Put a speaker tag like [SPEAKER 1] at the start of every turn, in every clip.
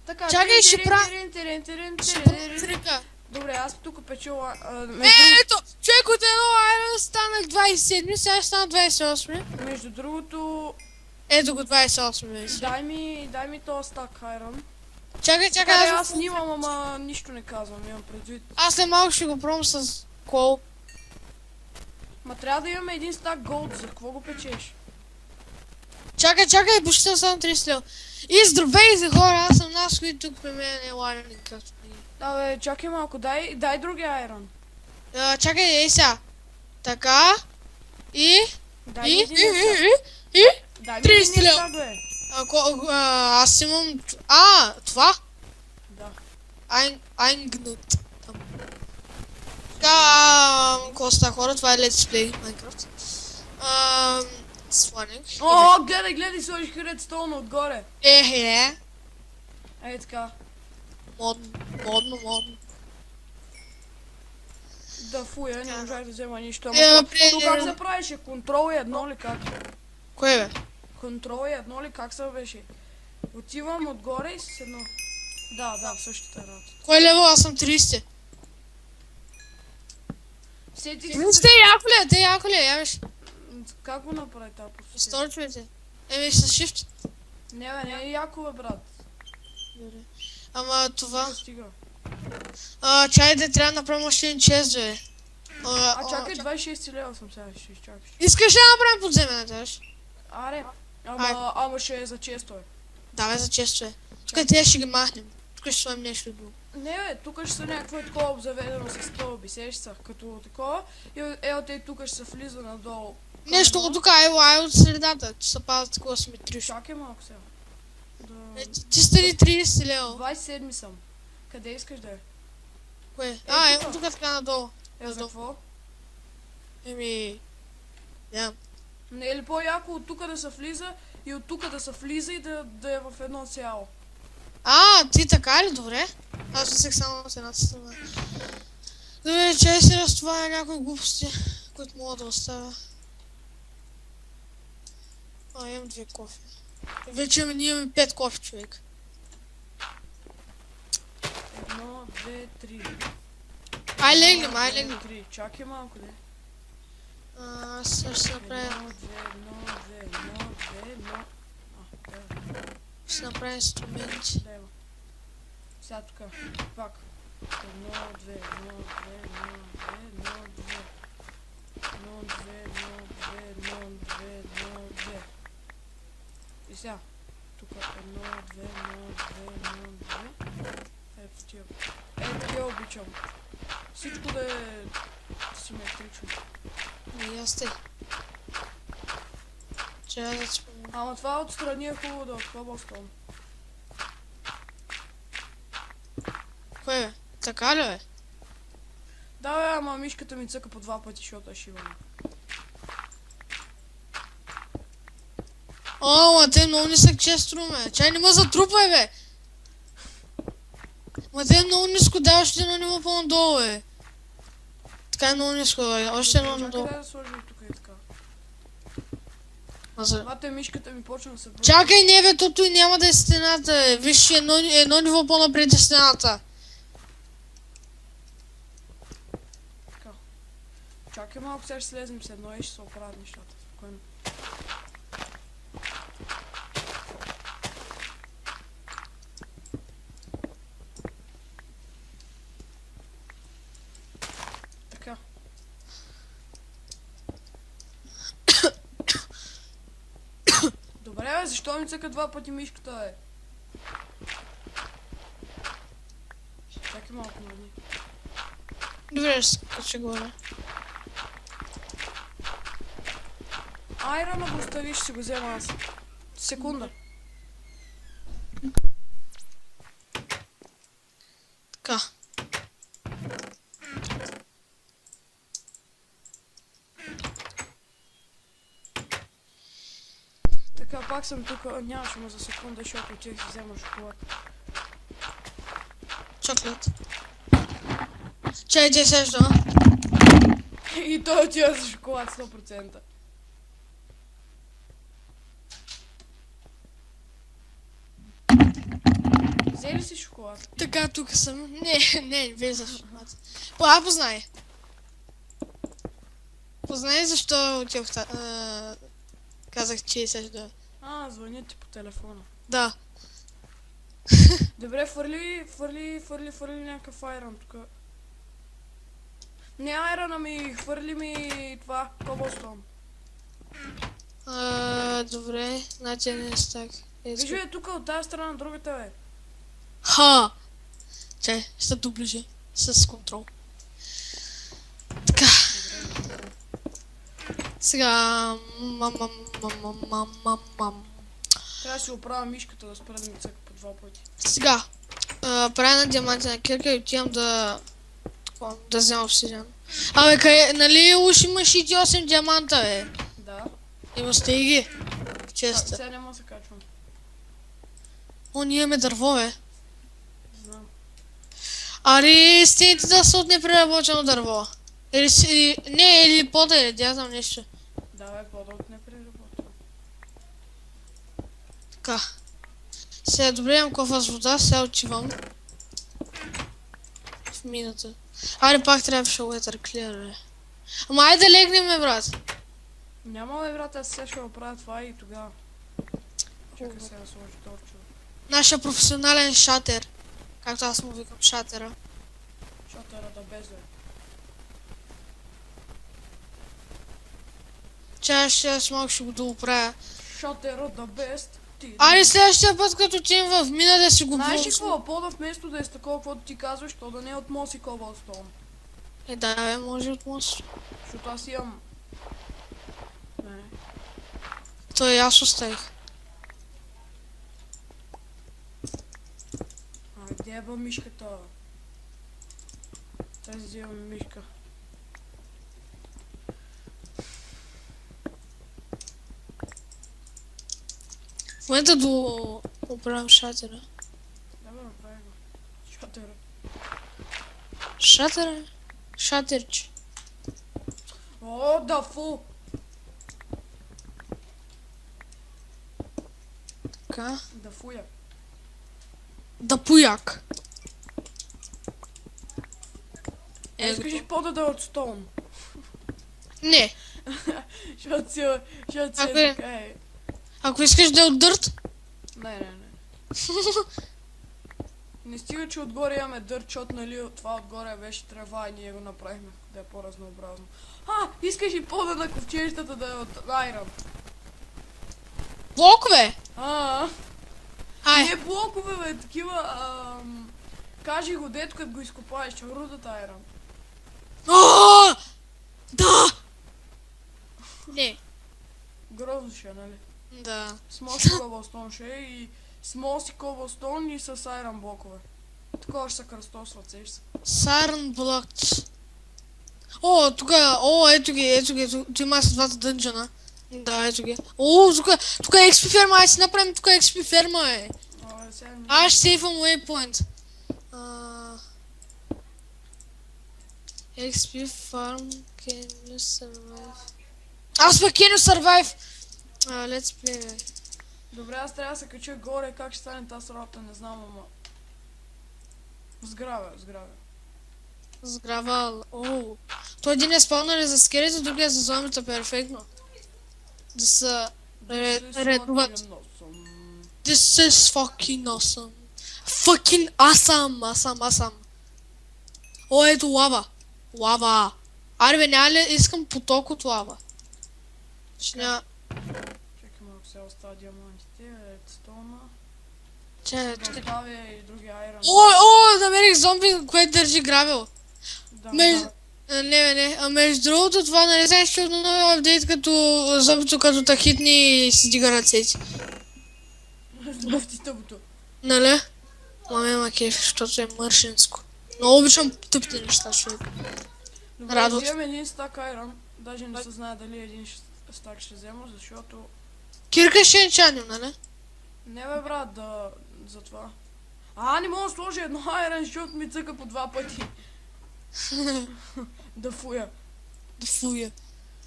[SPEAKER 1] Така,
[SPEAKER 2] Чакай, ще правя...
[SPEAKER 1] трин. Добре, аз тук печела...
[SPEAKER 2] Ето, човек от едно айрон станах 27, сега ще стана 28.
[SPEAKER 1] Между другото...
[SPEAKER 2] Ето го 28 вече.
[SPEAKER 1] Дай ми този стак айрон.
[SPEAKER 2] Чакай,
[SPEAKER 1] Аз снимам, ама нищо не казвам, имам предвид.
[SPEAKER 2] Аз след малко ще го пробвам с кол.
[SPEAKER 1] Ма трябва да имаме един стак голд, за какво го печеш?
[SPEAKER 2] Чакай, почти съм само 30 лева. И здравейте хора, аз съм нас, които тук при мен е лайнинг, както винаги.
[SPEAKER 1] Да бе, чакай малко, дай другия айрон.
[SPEAKER 2] Чакай, ей сега. Така. И...
[SPEAKER 1] Дай ми един Дай ми
[SPEAKER 2] 30
[SPEAKER 1] един
[SPEAKER 2] лева.
[SPEAKER 1] стак, бе.
[SPEAKER 2] Аз имам... това?
[SPEAKER 1] Да.
[SPEAKER 2] Айнгнут. Така, какво става хора, това е Let's Play Minecraft. Сваних.
[SPEAKER 1] О, гледай, сложих редстоун отгоре.
[SPEAKER 2] Ей
[SPEAKER 1] Така.
[SPEAKER 2] Модно.
[SPEAKER 1] Да, фуя, не можах да взема нищо. Тук как се правеше? Контрол и едно ли как?
[SPEAKER 2] Кое бе?
[SPEAKER 1] Контрол и едно ли как се беше? Отивам отгоре и с едно. Да, същата работа.
[SPEAKER 2] Кой левел? Аз съм 30.
[SPEAKER 1] Сетих
[SPEAKER 2] Те яко ли, я виж.
[SPEAKER 1] Как го направи тази посетя?
[SPEAKER 2] Изторчвайте. С shift.
[SPEAKER 1] Не е яко бе, брат.
[SPEAKER 2] Добре. Ама това...
[SPEAKER 1] Стига.
[SPEAKER 2] Чай да трябва да направим още един чест, бе.
[SPEAKER 1] Чакай, 26 лева съм сега, ще изчакаш.
[SPEAKER 2] Искаш ли да направим подземен, тъж?
[SPEAKER 1] Аре, ама ще е за често,
[SPEAKER 2] Да, бе, за често е. Тук те ще ги махнем. Тук ще сложим нещо друго.
[SPEAKER 1] Не бе, тук ще са някакво такова обзаведено с стълби, сеш са, като такова. И тук ще се влиза надолу.
[SPEAKER 2] Нещо от тук, ай от средата, че са пазят такова симетрично.
[SPEAKER 1] Чакай малко сега.
[SPEAKER 2] Ти стани 30 лева.
[SPEAKER 1] 27 съм. Къде искаш да е?
[SPEAKER 2] Кое? Ето тук така надолу.
[SPEAKER 1] За какво?
[SPEAKER 2] Нямам.
[SPEAKER 1] Не е ли по-яко от тук да се влиза и от тук да се влиза и да е в едно цяло?
[SPEAKER 2] Ти така ли? Добре. Аз мислех само с едната страна. Добре, чай се разтоваря някои глупости, които мога да оставя. Имам 2 кофе. Вече имаме 5 кофе, човек.
[SPEAKER 1] 1, 2, 3.
[SPEAKER 2] Ай легнем.
[SPEAKER 1] Чакай малко, де.
[SPEAKER 2] Аз ще направя...
[SPEAKER 1] 1, 2, 1, 2, 1.
[SPEAKER 2] Ще направя инструменти.
[SPEAKER 1] Дева. Сега тук. Пак. 1, 2, 1, 2, 1, 2, 1, 2. 1, 2, 1, 2, 1, 2, 1, 2. И сега. Тук 1, 2, 1, 2, 1, 2. Ето тия. Тия обичам. Всичко да е симетрично.
[SPEAKER 2] Ясте. Чай да спомня.
[SPEAKER 1] Ама това отстрани е хубаво да е cobblestone.
[SPEAKER 2] Кое бе? Така ли бе?
[SPEAKER 1] Да бе, ама мишката ми цъка по 2 пъти, защото е шивана.
[SPEAKER 2] Ама те много нисък често ме. Чай не ме затрупай бе. Ма те е много ниско, дай още едно ниво по-надолу бе. Така е много ниско бе, още едно надолу.
[SPEAKER 1] Чакай да сложим тук и така.
[SPEAKER 2] За...
[SPEAKER 1] Вате мишката ми почна да се бърза.
[SPEAKER 2] Чакай, не бе, тото и няма да е стената бе. Виж, едно ниво по-напред е стената.
[SPEAKER 1] Така. Чакай малко, сега ще слезем с едно и ще се оправят нещата. Спокойно. Така. Добре бе, защо ми цъка 2 пъти мишката бе? Чакай малко, нали?
[SPEAKER 2] Добре, ще се кача горе.
[SPEAKER 1] Айрона го остави, ще си го взема аз. Секунда.
[SPEAKER 2] Така.
[SPEAKER 1] Така, пак съм тук, нямаше му за секунда, защото отих си взема шоколад.
[SPEAKER 2] Чоклет. Чай, те сеща.
[SPEAKER 1] И той отива за шоколад 100%. Взе ли си шоколад?
[SPEAKER 2] Така, тук съм. Не, без за шоколад. Познай. Познай защо отидох казах, че се да.
[SPEAKER 1] Звъня ти по телефона.
[SPEAKER 2] Да.
[SPEAKER 1] Добре, фърли някакъв айрон тук. Не айрона ми, хвърли ми това, кобълстон.
[SPEAKER 2] Добре, значи не е так.
[SPEAKER 1] Виж бе, тук от тази страна на другата бе.
[SPEAKER 2] Ха! Че, ще доближи с контрол. Така. Сега...
[SPEAKER 1] Трябва да си оправя мишката да спра да ми цъка по 2 пъти.
[SPEAKER 2] Сега. Правя на диамантина кирка и отивам да взема обсидиан. Абе, къде, нали уж имаш и ти 8 диаманта, бе?
[SPEAKER 1] Да.
[SPEAKER 2] Има стиги. В честа.
[SPEAKER 1] Сега няма да се качвам.
[SPEAKER 2] О, ние имаме дърво, бе.
[SPEAKER 1] Знам.
[SPEAKER 2] Ари, стените да са от непреработено дърво. Или пода, или да знам нещо.
[SPEAKER 1] Да бе, по-дълго не преработвам.
[SPEAKER 2] Така. Сега добре имам кофа с вода, сега отивам. В мината. Аре, пак трябваше уетър клир, бе. Ама айде да легнем, бе, брат.
[SPEAKER 1] Няма бе, брат, аз сега ще оправя това и тогава. Чакай сега да сложи торчо.
[SPEAKER 2] Нашия професионален шатер. Както аз му викам шатера.
[SPEAKER 1] Шатера да безе.
[SPEAKER 2] Чай ще малко ще го дооправя.
[SPEAKER 1] Шатера да бест.
[SPEAKER 2] Аре, следващия път, като отидем в мина да си го
[SPEAKER 1] Знаеш ли
[SPEAKER 2] блъснем.
[SPEAKER 1] какво? Пода вместо да е с такова, каквото ти казваш, то да не е от мост и кобълстон.
[SPEAKER 2] Да, бе, може от мост.
[SPEAKER 1] Защото аз имам... Не.
[SPEAKER 2] Той аз оставих.
[SPEAKER 1] Где е бе мишката? Тази взимам мишка.
[SPEAKER 2] В момента да оправям шатера.
[SPEAKER 1] Да бе, направи го. Шатера.
[SPEAKER 2] Шатера? Шатерче.
[SPEAKER 1] О, да фу!
[SPEAKER 2] Така.
[SPEAKER 1] Да фуя.
[SPEAKER 2] Да пуяк.
[SPEAKER 1] Искаш ли пода да е от стоун?
[SPEAKER 2] Не.
[SPEAKER 1] Защото си е така е.
[SPEAKER 2] Ако искаш да е от дърт.
[SPEAKER 1] Не. Не стига, че отгоре имаме дърт, защото нали това отгоре беше трева и ние го направихме да е по-разнообразно. Искаш и пода на ковчежитата да е от айрон.
[SPEAKER 2] Блокове! Ай.
[SPEAKER 1] Не блокове, бе, такива, кажи го дето, като го изкопаеш, рудата айрон.
[SPEAKER 2] О! Да! Не.
[SPEAKER 1] Грозно ще, нали?
[SPEAKER 2] Да.
[SPEAKER 1] Смоси кобълстон ще е и смоси кобълстон и с айрон блокове. Такова ще се кръстосват, сеш се.
[SPEAKER 2] Сарн блокс. Тук, ето ги, тук има с двата дънджана. Да, ето ги. Тук е XP ферма, айде си направим тук XP ферма, бе. Аз ще сейфам waypoint. XP farm, can you survive? Аз пък can you survive? Let's play, бе.
[SPEAKER 1] Добре, аз трябва да се кача горе, как ще стане тази работа, не знам, ама... Сгравя.
[SPEAKER 2] Сгравал. Той един е спаунали за скелета, другия за зомбите, перфектно. Да са редуват. This is fucking awesome. Fucking awesome. Ето лава. Аре бе, няма ли искам поток от лава?
[SPEAKER 1] Чакай малко, сега оставя диамантите, редстоуна.
[SPEAKER 2] Чакай.
[SPEAKER 1] Да оставя и други айрон.
[SPEAKER 2] Намерих зомби, което държи гравел. Не, между другото това нали знаеш, че от нови апдейт като зомбито като тахитни си дига ръцете.
[SPEAKER 1] Знах ти тъпото.
[SPEAKER 2] Нали? Ма кеф, защото е мършинско. Много обичам тъпти неща, човек.
[SPEAKER 1] Добре, взимам един стак айрон. Даже не се знае дали един стак ще взема, защото...
[SPEAKER 2] Кирка ще енчаним, нали?
[SPEAKER 1] Не бе брат, за това. Не мога да сложа едно айрон, защото ми цъка по 2 пъти. Да фуя.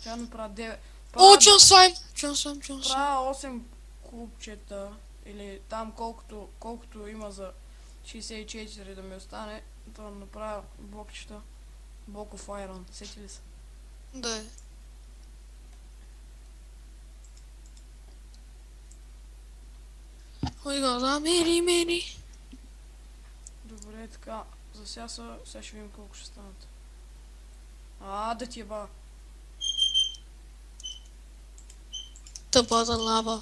[SPEAKER 1] Тя ми правя 9.
[SPEAKER 2] Чун слайм.
[SPEAKER 1] Правя 8 кубчета. Или там колкото има за 64 да ми остане, да направя блокчета. Block of Iron, сети ли се?
[SPEAKER 2] Да. Ой, да, мери.
[SPEAKER 1] Добре, така. За сега ще видим колко ще станат. Да ти еба.
[SPEAKER 2] Тъпата лава.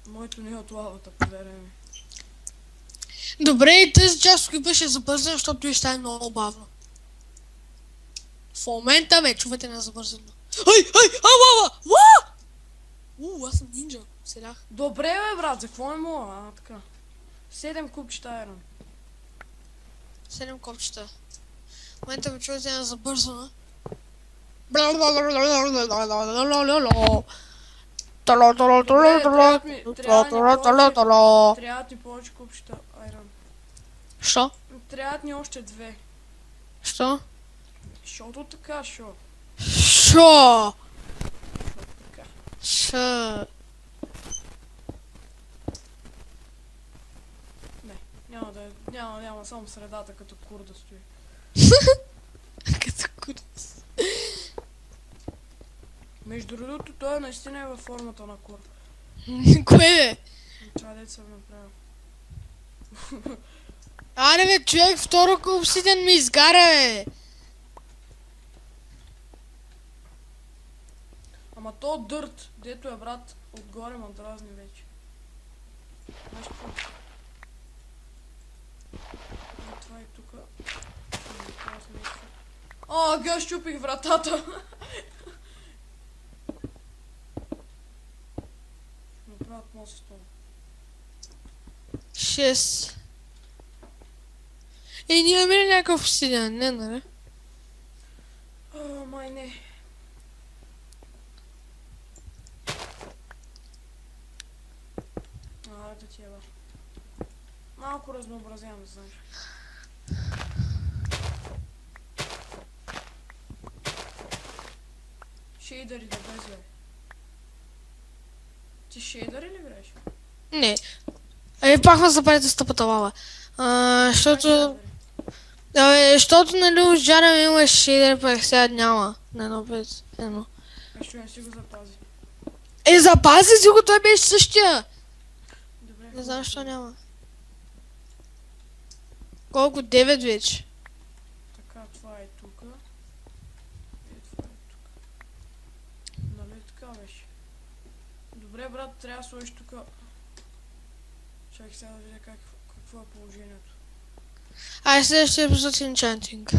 [SPEAKER 1] Моето не е от лавата, поверай ми.
[SPEAKER 2] Добре, и тази част клипа ще забързам, защото и ще е много бавно. В момента ме чувате на забързано. Лава! Аз съм нинджа. Селях.
[SPEAKER 1] Добре бе, брат, за какво не мога? Така. 7 купчета Iron.
[SPEAKER 2] 7 копчета. В момента ме чувате на забързано.
[SPEAKER 1] Трябват ни повече купчета Iron.
[SPEAKER 2] Що?
[SPEAKER 1] Трябват ни още 2.
[SPEAKER 2] Що?
[SPEAKER 1] Защото така, шо.
[SPEAKER 2] Шо?
[SPEAKER 1] Така.
[SPEAKER 2] Шо?
[SPEAKER 1] Няма само средата като кур да стои.
[SPEAKER 2] Като курс.
[SPEAKER 1] Между другото, той наистина е във формата на кур.
[SPEAKER 2] Кое бе?
[SPEAKER 1] Това дет съм направил.
[SPEAKER 2] Аре бе, човек, второ обсиден ми изгаря бе.
[SPEAKER 1] Ама то дърт, дето е брат, отгоре ма дразни вече. Знаеш какво? Това е тука. Га щупих вратата. Направят мост с това.
[SPEAKER 2] 6. Ние имаме ли някакъв обсиден? Не, нали?
[SPEAKER 1] Май не. Да ти еба. Малко разнообразявам, знаеш. Шейдъри да без бе. Ти шейдъри ли бреш?
[SPEAKER 2] Не. Пак ме запалите с тъпата лава. Защото... Защото нали ожарям имаш шейдер, пък сега няма. Едно без едно.
[SPEAKER 1] Нещо не си го запази.
[SPEAKER 2] Запази си го, той беше същия.
[SPEAKER 1] Добре.
[SPEAKER 2] Не знам, защо няма. Колко? 9 вече.
[SPEAKER 1] Така, това е тука. Това е тука. Нали така беше? Добре, брат, трябва да сложиш тука. Чакай сега да видя какво е положението.
[SPEAKER 2] Следващия епизод е енчантинг.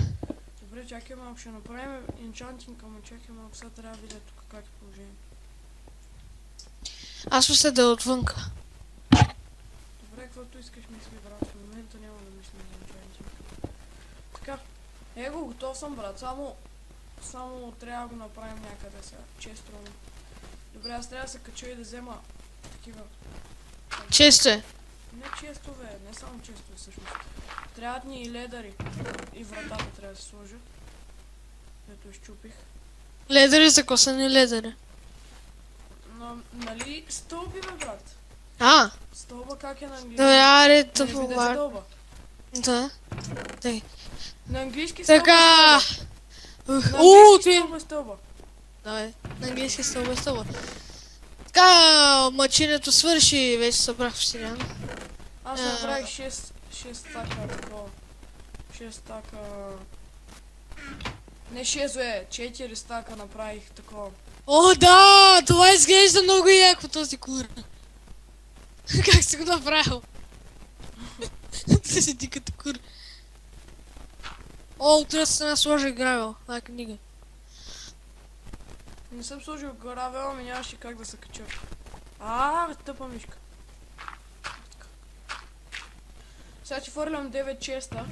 [SPEAKER 1] Добре, чакай малко, ще направим енчантинг, ама чакай малко, сега трябва да видя тук как е положението.
[SPEAKER 2] Аз мисля да е отвънка.
[SPEAKER 1] Добре, каквото искаш мисли, брат, в момента няма да мислим за енчантинг. Така, готов съм, брат, само трябва да го направим някъде сега, често. Добре, аз трябва да се кача и да взема такива.
[SPEAKER 2] Често е.
[SPEAKER 1] Не често бе, не само често всъщност. Трябват ни и ледари. И вратата трябва да се сложи. Ето изчупих.
[SPEAKER 2] Ледъри за косани ледъри.
[SPEAKER 1] Но, нали стълби бе, брат? Стълба как е на английски?
[SPEAKER 2] Добре, аре,
[SPEAKER 1] да
[SPEAKER 2] тъпо.
[SPEAKER 1] стълба.
[SPEAKER 2] Да.
[SPEAKER 1] На английски стълба
[SPEAKER 2] Така.
[SPEAKER 1] На английски стълба.
[SPEAKER 2] Давай, на английски стълба. Така, мъченето свърши, вече събрах обсидиан.
[SPEAKER 1] Аз направих 6 стака такова. 6 стака... Не 6 бе, 4 стака направих такова.
[SPEAKER 2] О, да! Това изглежда много яко този кур. Как си го направил? Си ти като кур. От друга страна сложих гравел, тази книга.
[SPEAKER 1] Не съм сложил гравел, ами нямаше как да се кача. Тъпа мишка. Сега ти фърлям 9 честа.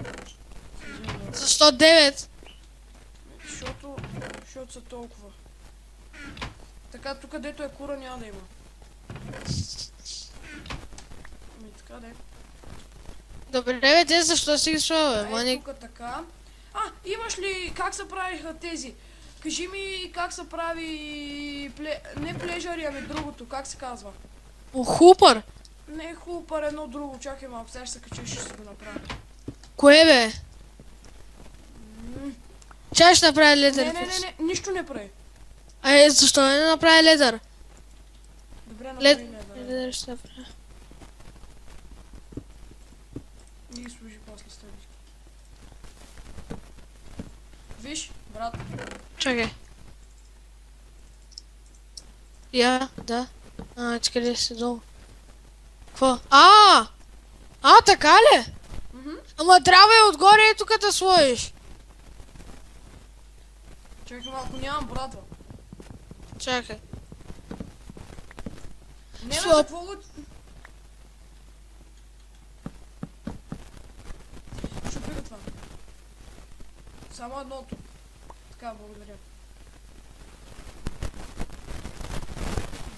[SPEAKER 2] Защо 9?
[SPEAKER 1] Защото са толкова. Така, тук дето е кура няма да има. Така де.
[SPEAKER 2] Добре, бе, те защо си ги слава, бе?
[SPEAKER 1] Тук така. Имаш ли как се правиха тези? Кажи ми как се прави... Не плежари, ами другото, как се казва?
[SPEAKER 2] Хупър?
[SPEAKER 1] Не е хубаво пара едно друго, чакай малко, сега ще се кача и ще си го направя.
[SPEAKER 2] Кое бе?
[SPEAKER 1] М,
[SPEAKER 2] Чай ще направя ледър.
[SPEAKER 1] Не, нищо не прави.
[SPEAKER 2] Защо не направя ледър?
[SPEAKER 1] Добре, направи ледър.
[SPEAKER 2] Ледър ще направя.
[SPEAKER 1] И служи после стъпки. Виж, брат.
[SPEAKER 2] Чакай. Да. Ти къде си долу? Какво? Така ли?
[SPEAKER 1] Мгм.
[SPEAKER 2] Ама трябва и отгоре и тук да сложиш.
[SPEAKER 1] Чакай малко, нямам братва.
[SPEAKER 2] Чакай.
[SPEAKER 1] Не,
[SPEAKER 2] Стоп.
[SPEAKER 1] за какво го... Ще пига това. Само едното. Така, благодаря.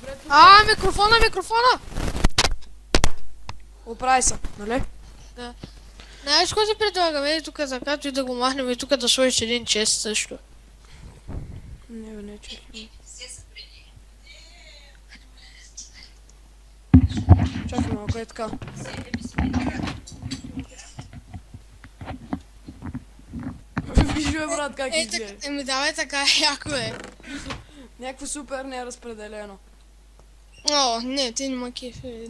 [SPEAKER 1] Добре, тук...
[SPEAKER 2] Микрофона!
[SPEAKER 1] Оправи се, нали?
[SPEAKER 2] Да. Знаеш какво ти предлагам? Ей тук така, и да го махнем и тук да сложиш един чест също.
[SPEAKER 1] Не, чакай. Чакай малко, е така. Виж бе, брат, как изглежда.
[SPEAKER 2] Давай така, яко е.
[SPEAKER 1] Някакво супер неразпределено.
[SPEAKER 2] Не, ти не ма кефи.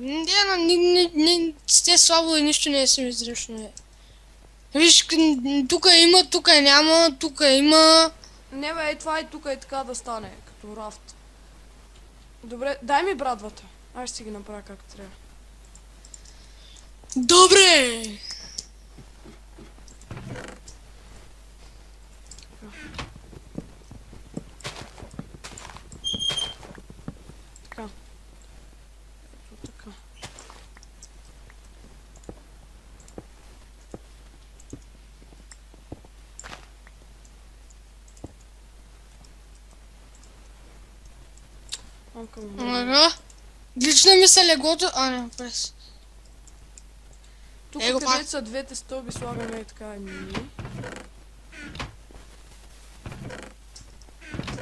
[SPEAKER 2] С те слабо и нищо не е симетрично. Виж, тук има, тук няма, тук има.
[SPEAKER 1] Не бе, това и тук е така да стане, като рафт. Добре, дай ми брадвата. Аз ще си ги направя както трябва.
[SPEAKER 2] Добре!
[SPEAKER 1] Така. Ето така. Малко му.
[SPEAKER 2] Ага. Лично ми се леглото. Не, през.
[SPEAKER 1] Тук
[SPEAKER 2] Его
[SPEAKER 1] където
[SPEAKER 2] пак.
[SPEAKER 1] са двете стълби слагаме и така мини.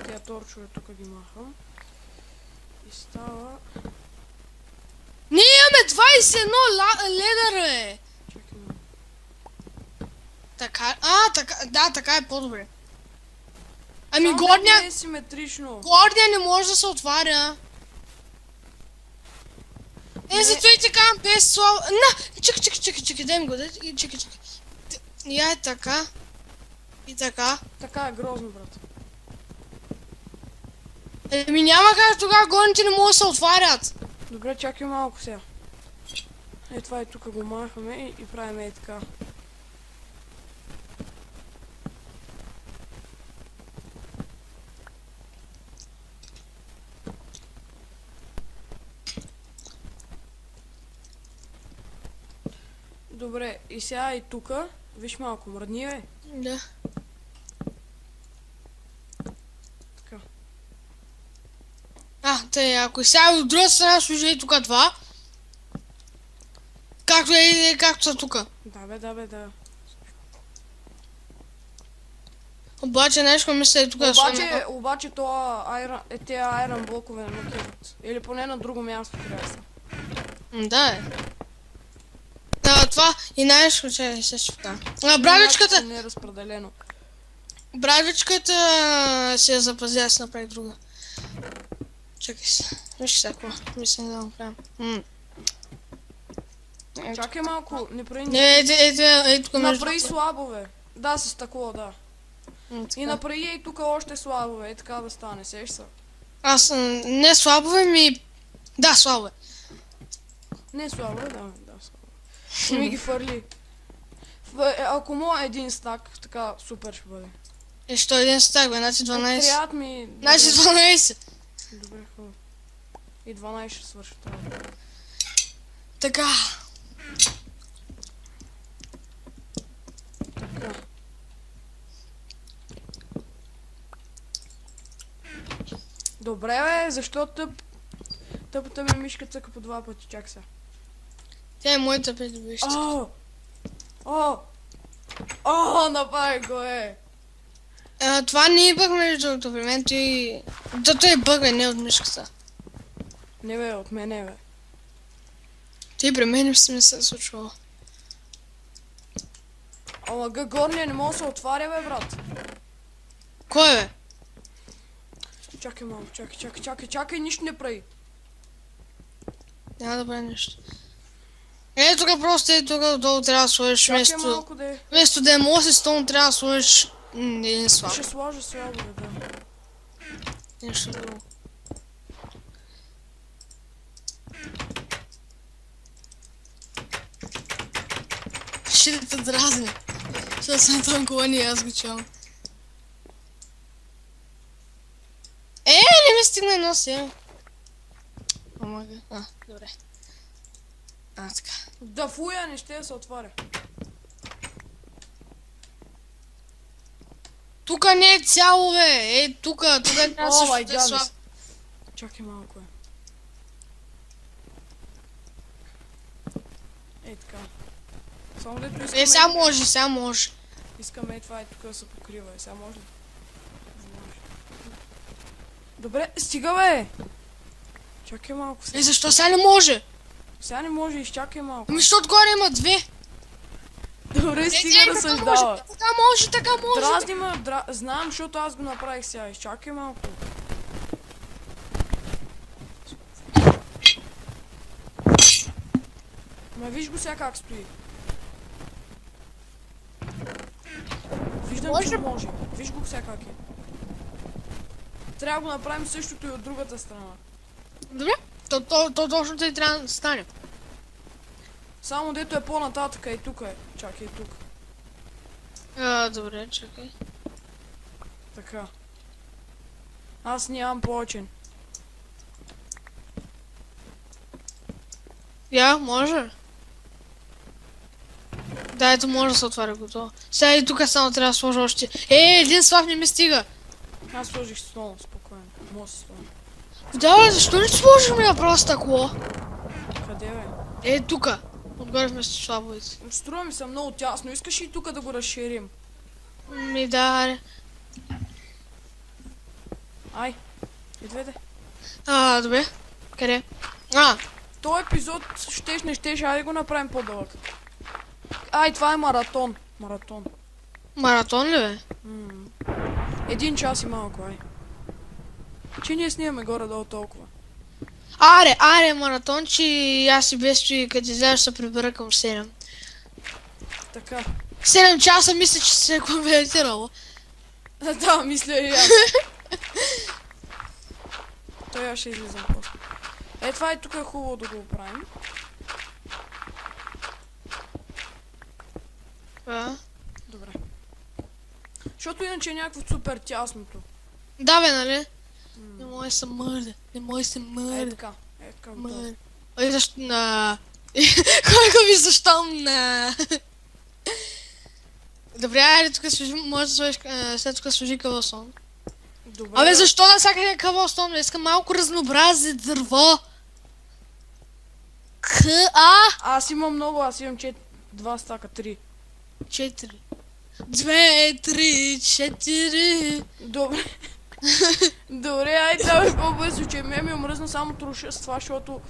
[SPEAKER 1] Тя торчове тук ги махам. И става...
[SPEAKER 2] Ние имаме 21 ледър, бе!
[SPEAKER 1] Чакай малко.
[SPEAKER 2] Така, да, така е по-добре. Ами
[SPEAKER 1] Само да
[SPEAKER 2] горния,
[SPEAKER 1] не е симетрично.
[SPEAKER 2] горния не може да се отваря. Зато и така, без слава... Чакай, дай ми го, чакай. Я е така. И така.
[SPEAKER 1] Така е грозно, брат.
[SPEAKER 2] Няма как тогава горните не могат да се отварят.
[SPEAKER 1] Добре, чакай малко сега. Това и тук го махаме и правим и така. Добре, и сега и тука. Виж малко, мръдни бе.
[SPEAKER 2] Да.
[SPEAKER 1] Така.
[SPEAKER 2] Тъй, ако сега от друга страна служи и тук два. Както е, както са тука.
[SPEAKER 1] Да бе.
[SPEAKER 2] Обаче нещо мисля и тук да сложим.
[SPEAKER 1] Обаче тези айрон блокове не макират. Или поне на друго място трябва да са.
[SPEAKER 2] Да, е. Да, това и нещо, че е също така. Брадвичката,
[SPEAKER 1] Не е разпределено.
[SPEAKER 2] брадвичката си я запазя, аз направих друга. Чакай се. Виж сега какво. Мисля да направим.
[SPEAKER 1] Чакай малко, не прави
[SPEAKER 2] Не, тук между...
[SPEAKER 1] Направи слабове. Да, с таково, да. И направи и тук още слабове, така да стане, сеш са.
[SPEAKER 2] Аз не слабове ми... Да, слабове.
[SPEAKER 1] Не слабове, да, слабове. И ми ги фърли. Ако мога един стак, така супер ще бъде.
[SPEAKER 2] Що един стак, бе, значи 12.
[SPEAKER 1] Трябват ми...
[SPEAKER 2] Значи 12.
[SPEAKER 1] Добре, хубаво. И 12 ще свърши това.
[SPEAKER 2] Така.
[SPEAKER 1] Така. Добре, бе, защо тъпата ми мишка цъка по два пъти, чак сега.
[SPEAKER 2] Тя е моята придобиваща.
[SPEAKER 1] Направи го,
[SPEAKER 2] Това не е бъг между другото, при мен той... Той е бъга, не от мишката.
[SPEAKER 1] Не бе, от мене бе.
[SPEAKER 2] Ти при мен си ми се е случвало.
[SPEAKER 1] Ама горния не може да се отваря, бе, брат.
[SPEAKER 2] Кой бе?
[SPEAKER 1] Чакай малко, чакай, нищо не прави.
[SPEAKER 2] Няма да прави нищо. Тук просто тук долу трябва да сложиш
[SPEAKER 1] Чакай малко да е.
[SPEAKER 2] вместо да е моси стон, трябва да сложиш един слаб.
[SPEAKER 1] Ще сложа слабо, да.
[SPEAKER 2] Нещо друго. Ще да те дразни. Ще съм тънкова и аз го чувам. Не ми стигна едно си. Помага. Добре. Така.
[SPEAKER 1] Да фуя, не ще се отваря.
[SPEAKER 2] Тука не е цяло, бе. Тука трябва да
[SPEAKER 1] О, май
[SPEAKER 2] също да е слаб.
[SPEAKER 1] гад. Чакай малко, така. Само дето искаме...
[SPEAKER 2] Сега може.
[SPEAKER 1] Искаме това тук да се покрива. Сега може ли? Не може. Добре, стига, бе! Чакай малко сега.
[SPEAKER 2] Защо сега не може?
[SPEAKER 1] Сега не може, изчакай малко.
[SPEAKER 2] Защото горе има две.
[SPEAKER 1] Добре, стига да съждава.
[SPEAKER 2] Така може.
[SPEAKER 1] Дразни ме, знам, защото аз го направих сега. Изчакай малко. Ма виж го сега как стои. Виждам, че може. Виж го сега как е. Трябва да го направим същото и от другата страна.
[SPEAKER 2] Добре. То точно тъй трябва да стане.
[SPEAKER 1] Само дето е по-нататък и тук е. Чакай, тук.
[SPEAKER 2] Добре, чакай.
[SPEAKER 1] Така. Аз нямам повече.
[SPEAKER 2] Може. Да, ето може да се отваря готово. Сега и тук само трябва да сложа още. Един слав не ми стига.
[SPEAKER 1] Аз сложих стол, спокойно. Може стол.
[SPEAKER 2] Да, защо не сложим я просто тако?
[SPEAKER 1] Къде, бе?
[SPEAKER 2] Тук. Отгоре вместо слабовете.
[SPEAKER 1] Струва ми се много тясно. Искаш ли тук да го разширим?
[SPEAKER 2] Да.
[SPEAKER 1] Ай, идвайте.
[SPEAKER 2] Добре. Къде?
[SPEAKER 1] Този епизод щеш не щеш, айде го направим по-дълъг. Ай, това е маратон.
[SPEAKER 2] Маратон ли, бе?
[SPEAKER 1] 1 час и малко, ай. Че ние снимаме горе-долу толкова.
[SPEAKER 2] Аре, маратон, че аз и без че като изляза ще се прибера към 7.
[SPEAKER 1] Така.
[SPEAKER 2] 7 часа мисля, че се е конвертирало.
[SPEAKER 1] Да, мисля и аз. Той аз ще излизам после. Това тук е хубаво да го оправим. Добре. Защото иначе е някакво супер тясното.
[SPEAKER 2] Да, бе, нали? Не може да се мърда.
[SPEAKER 1] Така.
[SPEAKER 2] Мърда. Защо Кой ми защо Добре, айде тук сложи, може да сложиш, след тук сложи кавалсон.
[SPEAKER 1] Добре.
[SPEAKER 2] Защо навсякъде е кавалсон? Искам малко разнообразие дърво.
[SPEAKER 1] Аз имам много, аз имам 2 стака, 3.
[SPEAKER 2] 4. 2, 3, 4.
[SPEAKER 1] Добре. Добре, айде давай по-бързо, че ми омръзна само труша с това, защото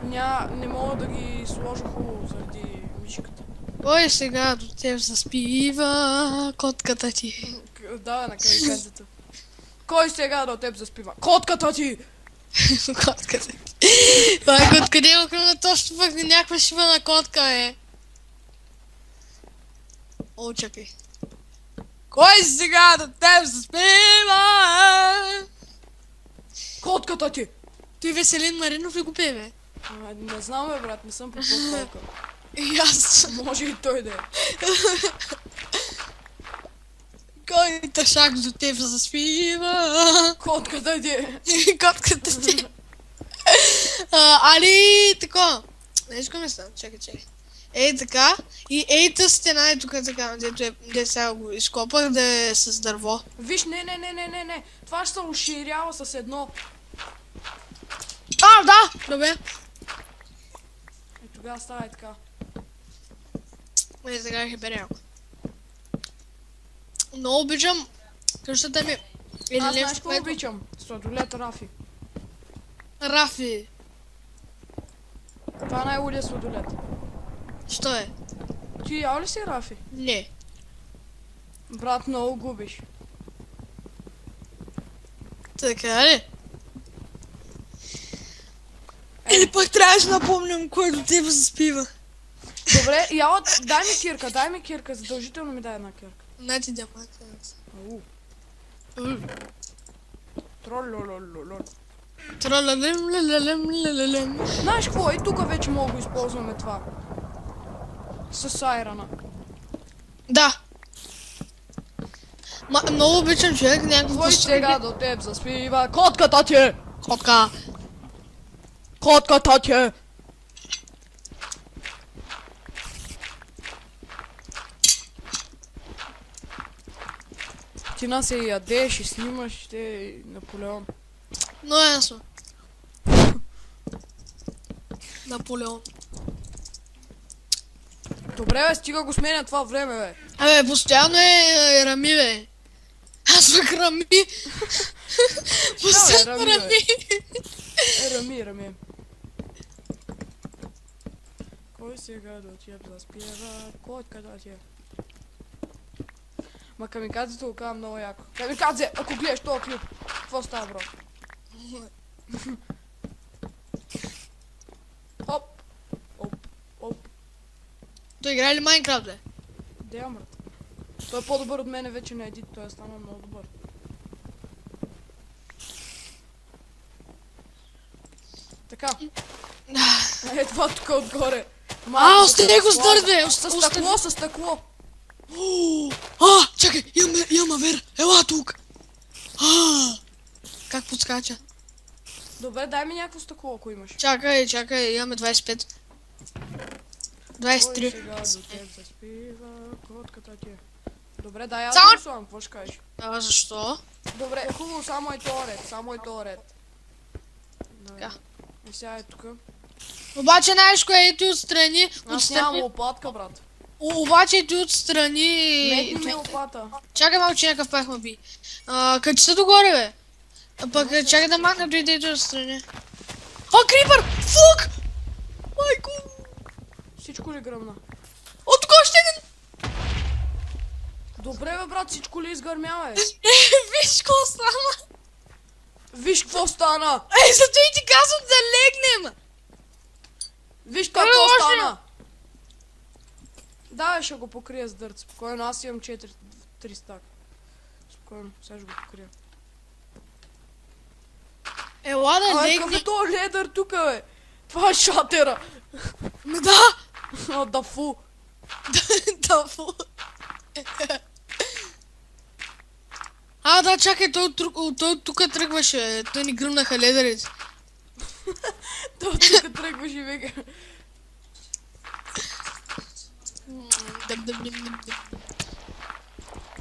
[SPEAKER 1] не мога да ги сложа хубаво заради мишката.
[SPEAKER 2] Кой сега до теб заспива котката ти?
[SPEAKER 1] Да, на камикадзето. Кой сега до теб заспива? Котката ти!
[SPEAKER 2] Котката ти. Това е котка, не има точно пък някаква шибана котка, е. Чакай. Кой сега до теб заспива?
[SPEAKER 1] Котката ти!
[SPEAKER 2] Той Веселин Маринов ли го пее, бе?
[SPEAKER 1] Не знам, бе, брат, не съм попал колка.
[SPEAKER 2] И аз.
[SPEAKER 1] Може и той да е.
[SPEAKER 2] Кой тъшак до теб заспива?
[SPEAKER 1] Котката ти!
[SPEAKER 2] Котката ти. Али, тако. Нещо ми стана, чакай. Така. И тази стена е тук така, дето сега го изкопах да е с дърво.
[SPEAKER 1] Виж, не. Това ще се уширява с едно.
[SPEAKER 2] Да! Добре.
[SPEAKER 1] Тогава става и така.
[SPEAKER 2] Сега ще бере яко. Много обичам къщата ми.
[SPEAKER 1] Аз знаеш какво обичам? Сладолет Рафи.
[SPEAKER 2] Рафи.
[SPEAKER 1] Това е най-лудия сладолет.
[SPEAKER 2] Що е?
[SPEAKER 1] Ти ял ли си, Рафи?
[SPEAKER 2] Не.
[SPEAKER 1] Брат, много губиш.
[SPEAKER 2] Така ли? Или пък трябваше да напомням кой до теб заспива.
[SPEAKER 1] Добре, яла, дай ми кирка, задължително ми дай една кирка.
[SPEAKER 2] Не ти дямака.
[SPEAKER 1] Ау. Трололололол.
[SPEAKER 2] Тролалем, лелелем, лелелем.
[SPEAKER 1] Знаеш какво? И тук вече мога да използваме това. С айрана.
[SPEAKER 2] Да. Много обичам човек, някакво
[SPEAKER 1] Кой сега до теб заспива? Котката ти!
[SPEAKER 2] Котка.
[SPEAKER 1] Котката ти! Ти нас се ядеш и снимаш, те Наполеон.
[SPEAKER 2] Но ясно. Наполеон.
[SPEAKER 1] Добре бе, стига го сменя това време бе.
[SPEAKER 2] Абе, постоянно е Рами, бе. Аз пък Рами. Постоянно
[SPEAKER 1] Рами,
[SPEAKER 2] Рами.
[SPEAKER 1] Рами. Кой сега до теб заспива? Котката ти. Ма камикадзето го казва много яко. Камикадзе, ако гледаш този клип, какво става, бро? Оп, оп, оп.
[SPEAKER 2] Той играе ли Майнкрафт, бе?
[SPEAKER 1] Дея, брат. Той е по-добър от мене вече на едит, той е станал много добър. Така. Е, това тук отгоре.
[SPEAKER 2] Остане го с бе!
[SPEAKER 1] С стъкло.
[SPEAKER 2] Чакай, имам авер. Ела тук. Как подскача?
[SPEAKER 1] Добре, дай ми някакво стъкло, ако имаш.
[SPEAKER 2] Чакай, имаме 25.
[SPEAKER 1] Кой
[SPEAKER 2] 23.
[SPEAKER 1] сега до теб заспива, котката ти. Добре, дай аз
[SPEAKER 2] Само-
[SPEAKER 1] да рисувам, какво ще кажеш?
[SPEAKER 2] Защо?
[SPEAKER 1] Добре, хубаво, само и то ред,
[SPEAKER 2] Така.
[SPEAKER 1] И сега е тук.
[SPEAKER 2] Обаче знаеш кое ето отстрани?
[SPEAKER 1] Аз нямам лопатка, брат.
[SPEAKER 2] Обаче ето отстрани...
[SPEAKER 1] Метни ми лопата.
[SPEAKER 2] Чакай малко, че някакъв пах ме би. Качи се догоре, бе. Пък чакай да махна дойде ето отстрани. Крипър! Фук! Майко!
[SPEAKER 1] Всичко ли гръмна?
[SPEAKER 2] От тук още един!
[SPEAKER 1] Добре бе, брат, всичко ли изгърмява, бе?
[SPEAKER 2] Виж какво стана!
[SPEAKER 1] Виж какво стана!
[SPEAKER 2] Зато и ти казвам да легнем!
[SPEAKER 1] Виж какво стана! Да, ще го покрия с дърт. Спокойно, аз имам 3 стака. Спокойно, сега ще го покрия.
[SPEAKER 2] Ела да
[SPEAKER 1] Ай,
[SPEAKER 2] легнем!
[SPEAKER 1] какъв е този ледър тук, бе? Това е шатера!
[SPEAKER 2] Да!
[SPEAKER 1] О, да фу!
[SPEAKER 2] Да, фу. Да, чакай, той тук тръгваше. Той ни гръмнаха ледерите.
[SPEAKER 1] Той тук тръгваш и вика.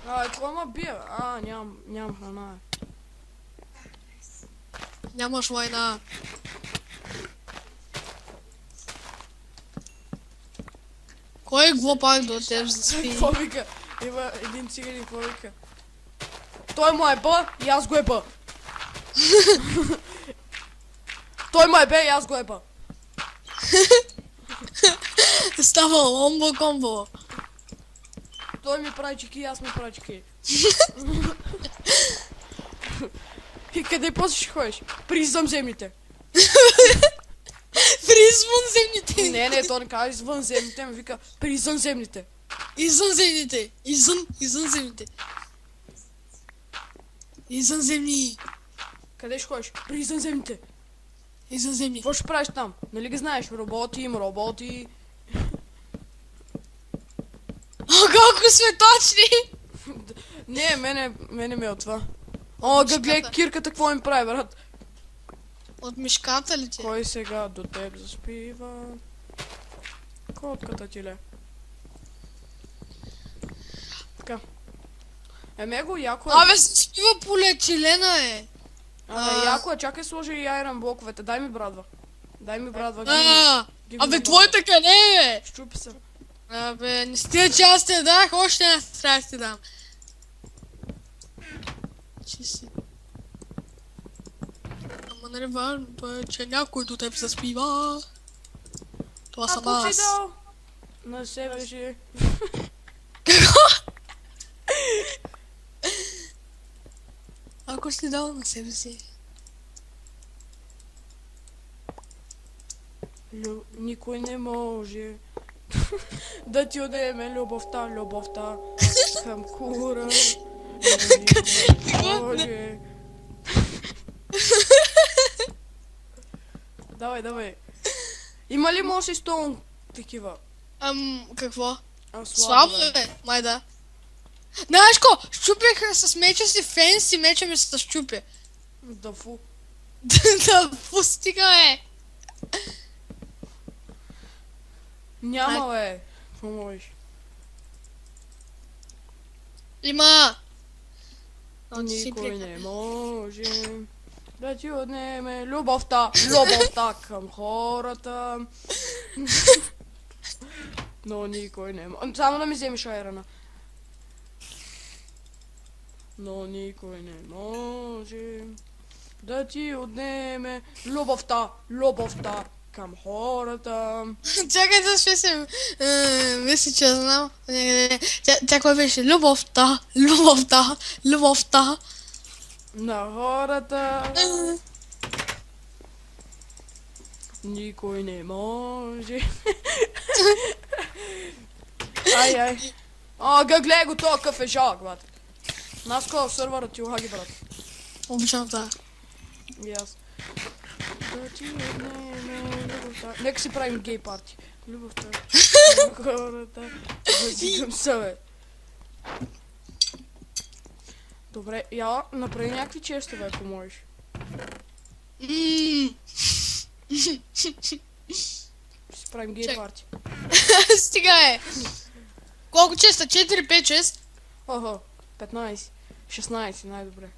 [SPEAKER 1] Какво ма бие? Нямам храна.
[SPEAKER 2] Нямаш война. Кой глупак до теб заспи?
[SPEAKER 1] Какво вика? Има един циганин, какво вика? Той му е бе и аз го е бе. Той му е бе и аз го е бе.
[SPEAKER 2] Става ломбо комбо.
[SPEAKER 1] Той ми прави чеки и аз му правя чеки. И къде после ще ходиш? При извънземните.
[SPEAKER 2] При извънземните.
[SPEAKER 1] Не, то не казва извънземните, ми вика при извънземните.
[SPEAKER 2] Извънземните. Извънземните. Извънземни.
[SPEAKER 1] Къде ще ходиш? При извънземните.
[SPEAKER 2] Извънземни.
[SPEAKER 1] Какво ще правиш там? Нали ги знаеш? Роботи.
[SPEAKER 2] Колко сме точни!
[SPEAKER 1] Не, мене ми е от това. Гледай кирката, какво им прави, брат?
[SPEAKER 2] От мишката ли ти?
[SPEAKER 1] Кой сега до теб заспива? Котката ти ле. Така. Его яко е.
[SPEAKER 2] Заспива полиетилена,
[SPEAKER 1] Яко е, чакай сложи и айрон блоковете. Дай ми, брадва.
[SPEAKER 2] Твоята къде е?
[SPEAKER 1] Щупи се.
[SPEAKER 2] Не с тия че аз те дах, още една трябва да ти дам. Ама нали важно, то е, че някой до теб заспива. Това съм
[SPEAKER 1] Ако си
[SPEAKER 2] аз.
[SPEAKER 1] дал на себе си.
[SPEAKER 2] Какво? Ако си дал на себе си.
[SPEAKER 1] Никой не може да ти отнеме любовта към кура. Никой не може. Давай. Има ли може 100 такива?
[SPEAKER 2] Какво?
[SPEAKER 1] Слабо,
[SPEAKER 2] Слабо бе, май да. Знаеш ко, щупих с меча си фенс и меча ми се щупи.
[SPEAKER 1] Да фу.
[SPEAKER 2] Да пустига бе.
[SPEAKER 1] Няма бе. Какво можеш?
[SPEAKER 2] Има.
[SPEAKER 1] Никой не може да ти отнеме любовта към хората. Но никой не може. Само да ми вземеш айрана. Но никой не може да ти отнеме любовта към хората.
[SPEAKER 2] Чакай да ще се... мисля, че знам. Тя кой беше? Любовта
[SPEAKER 1] На хората. Никой не може. Ай. Гледай го тоя какъв е жалък, брат. Наскоро в сървъра ти ухаги, брат.
[SPEAKER 2] Обичам това.
[SPEAKER 1] И аз. Да ти отнеме любовта. Нека си правим гей парти. Любовта на хората. Възикам се, бе. Добре, я направи някакви честове, ако можеш. Ще си правим гей парти.
[SPEAKER 2] Стига е. Колко честа? 4, 5, 6?
[SPEAKER 1] Охо, 15, 16, най-добре.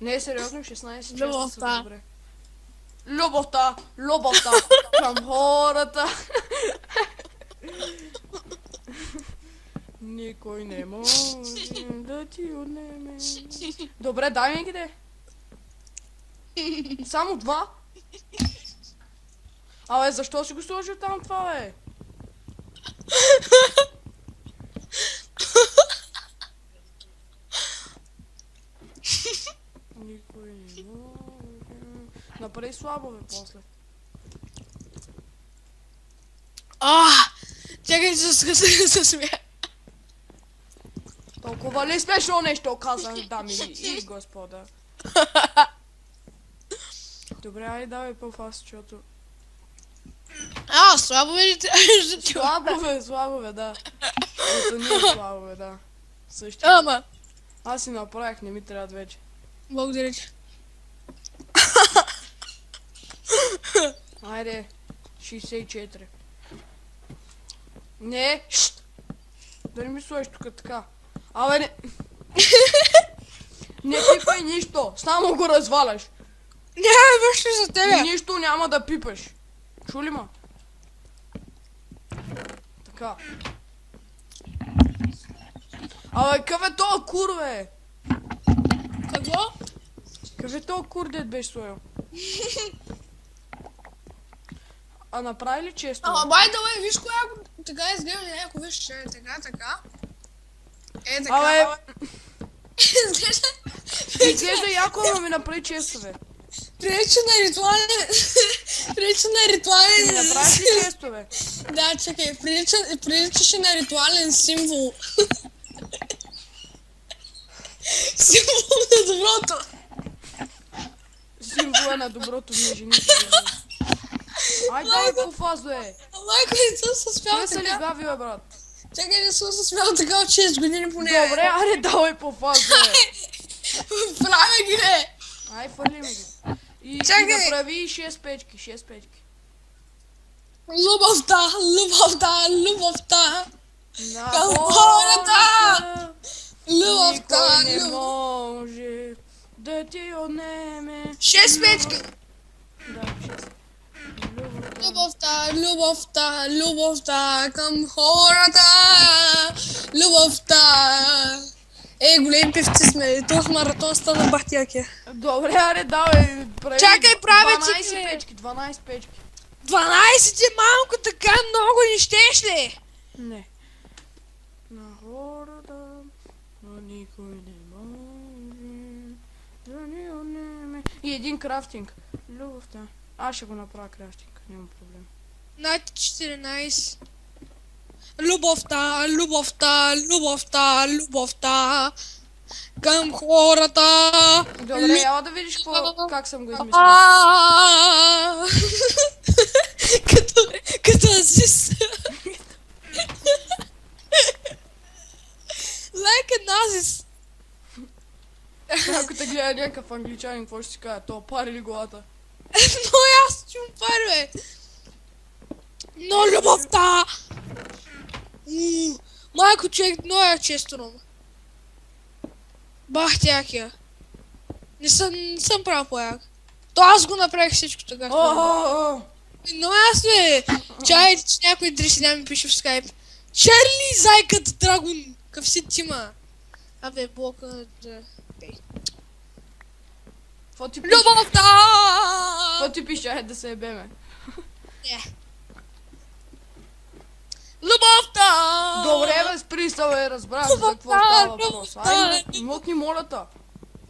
[SPEAKER 1] Не е сериозно, 16 честа са добре. Любовта към хората. Никой не може да ти отнеме. Добре, дай ми ги де. Само 2? Абе, защо си го сложил там това, бе? Никой не може. Направи слабо, бе, после.
[SPEAKER 2] Чакай, се смея.
[SPEAKER 1] Толкова ли смешно нещо казах, дами и господа? Добре, айде давай по-фаст, защото...
[SPEAKER 2] Слабо бе ли
[SPEAKER 1] Слабо бе, да. Ето не е слабо бе, да. Също.
[SPEAKER 2] Ама.
[SPEAKER 1] Аз си направих, не ми трябва вече.
[SPEAKER 2] Благодаря ти.
[SPEAKER 1] Айде, 64. Не, шт! Да не ми сложиш тук така. Абе, не... Не пипай нищо, само го разваляш.
[SPEAKER 2] Няма върши за тебе.
[SPEAKER 1] Нищо няма да пипаш. Чу ли ма? Така. Абе, какъв е тоя кур, бе?
[SPEAKER 2] Какво?
[SPEAKER 1] Какъв е тоя кур, дед беше сложил? А направи ли често?
[SPEAKER 2] Бай да бе, виж коя така изглежда, ако виж, че е така. Е, така.
[SPEAKER 1] Абе,
[SPEAKER 2] Изглежда...
[SPEAKER 1] изглежда яко, но ми направи често, бе.
[SPEAKER 2] Прилича на ритуален...
[SPEAKER 1] Ми направиш ли често, бе?
[SPEAKER 2] Да, чакай, приличаше на ритуален символ. Символ на доброто.
[SPEAKER 1] Символа на доброто ми жените. Ай, дай по фаз, бе.
[SPEAKER 2] Майко, не съм се смял
[SPEAKER 1] Те са ли
[SPEAKER 2] така.
[SPEAKER 1] гави, бе, брат?
[SPEAKER 2] Чакай, не съм се смял така от 6 години по нея.
[SPEAKER 1] Добре, айде давай по фаз, бе.
[SPEAKER 2] Правя ги, бе.
[SPEAKER 1] Ай, фърли ми ги. И
[SPEAKER 2] Чакай.
[SPEAKER 1] направи 6 печки, 6 печки.
[SPEAKER 2] Любовта
[SPEAKER 1] На
[SPEAKER 2] към хората.
[SPEAKER 1] Никой не
[SPEAKER 2] Любовта.
[SPEAKER 1] може да ти отнеме.
[SPEAKER 2] 6 печки.
[SPEAKER 1] Да, 6.
[SPEAKER 2] Любовта към хората. Любовта. Големи певци сме. Този маратон стана бахтияки.
[SPEAKER 1] Добре, аре, давай. Прави
[SPEAKER 2] Чакай, правя
[SPEAKER 1] 12
[SPEAKER 2] ти, бе.
[SPEAKER 1] печки, 12 печки.
[SPEAKER 2] 12 е малко, така много не щеш ли?
[SPEAKER 1] Не. На хората, но никой не може да ни отнеме. И един крафтинг. Любовта. Аз ще го направя крафтинг, няма проблем.
[SPEAKER 2] Над 14. Любовта, любовта, любовта, любовта към хората.
[SPEAKER 1] Добре, ела да видиш как съм го измислил.
[SPEAKER 2] А, като Азис. Like an Азис.
[SPEAKER 1] Ако те гледа някакъв англичанин, какво ще си кажа? То пари ли главата?
[SPEAKER 2] Но аз чум пари, бе. Но любовта. Майко, човек, много е често рома. Бах тякия. Не съм прав пояк. То аз го направих всичко така. Но аз не. Чайте, че някой 3 сега ми пише в скайп. Черли, зайката, драгон. Къв си тима? Абе, блока да...
[SPEAKER 1] Какво ти пише?
[SPEAKER 2] Любовта!
[SPEAKER 1] Какво ти пише? Айде да се ебеме.
[SPEAKER 2] Не. Любовта!
[SPEAKER 1] Добре, бе, спри се, бе, разбрах за какво става въпрос. Айде, мъкни молята.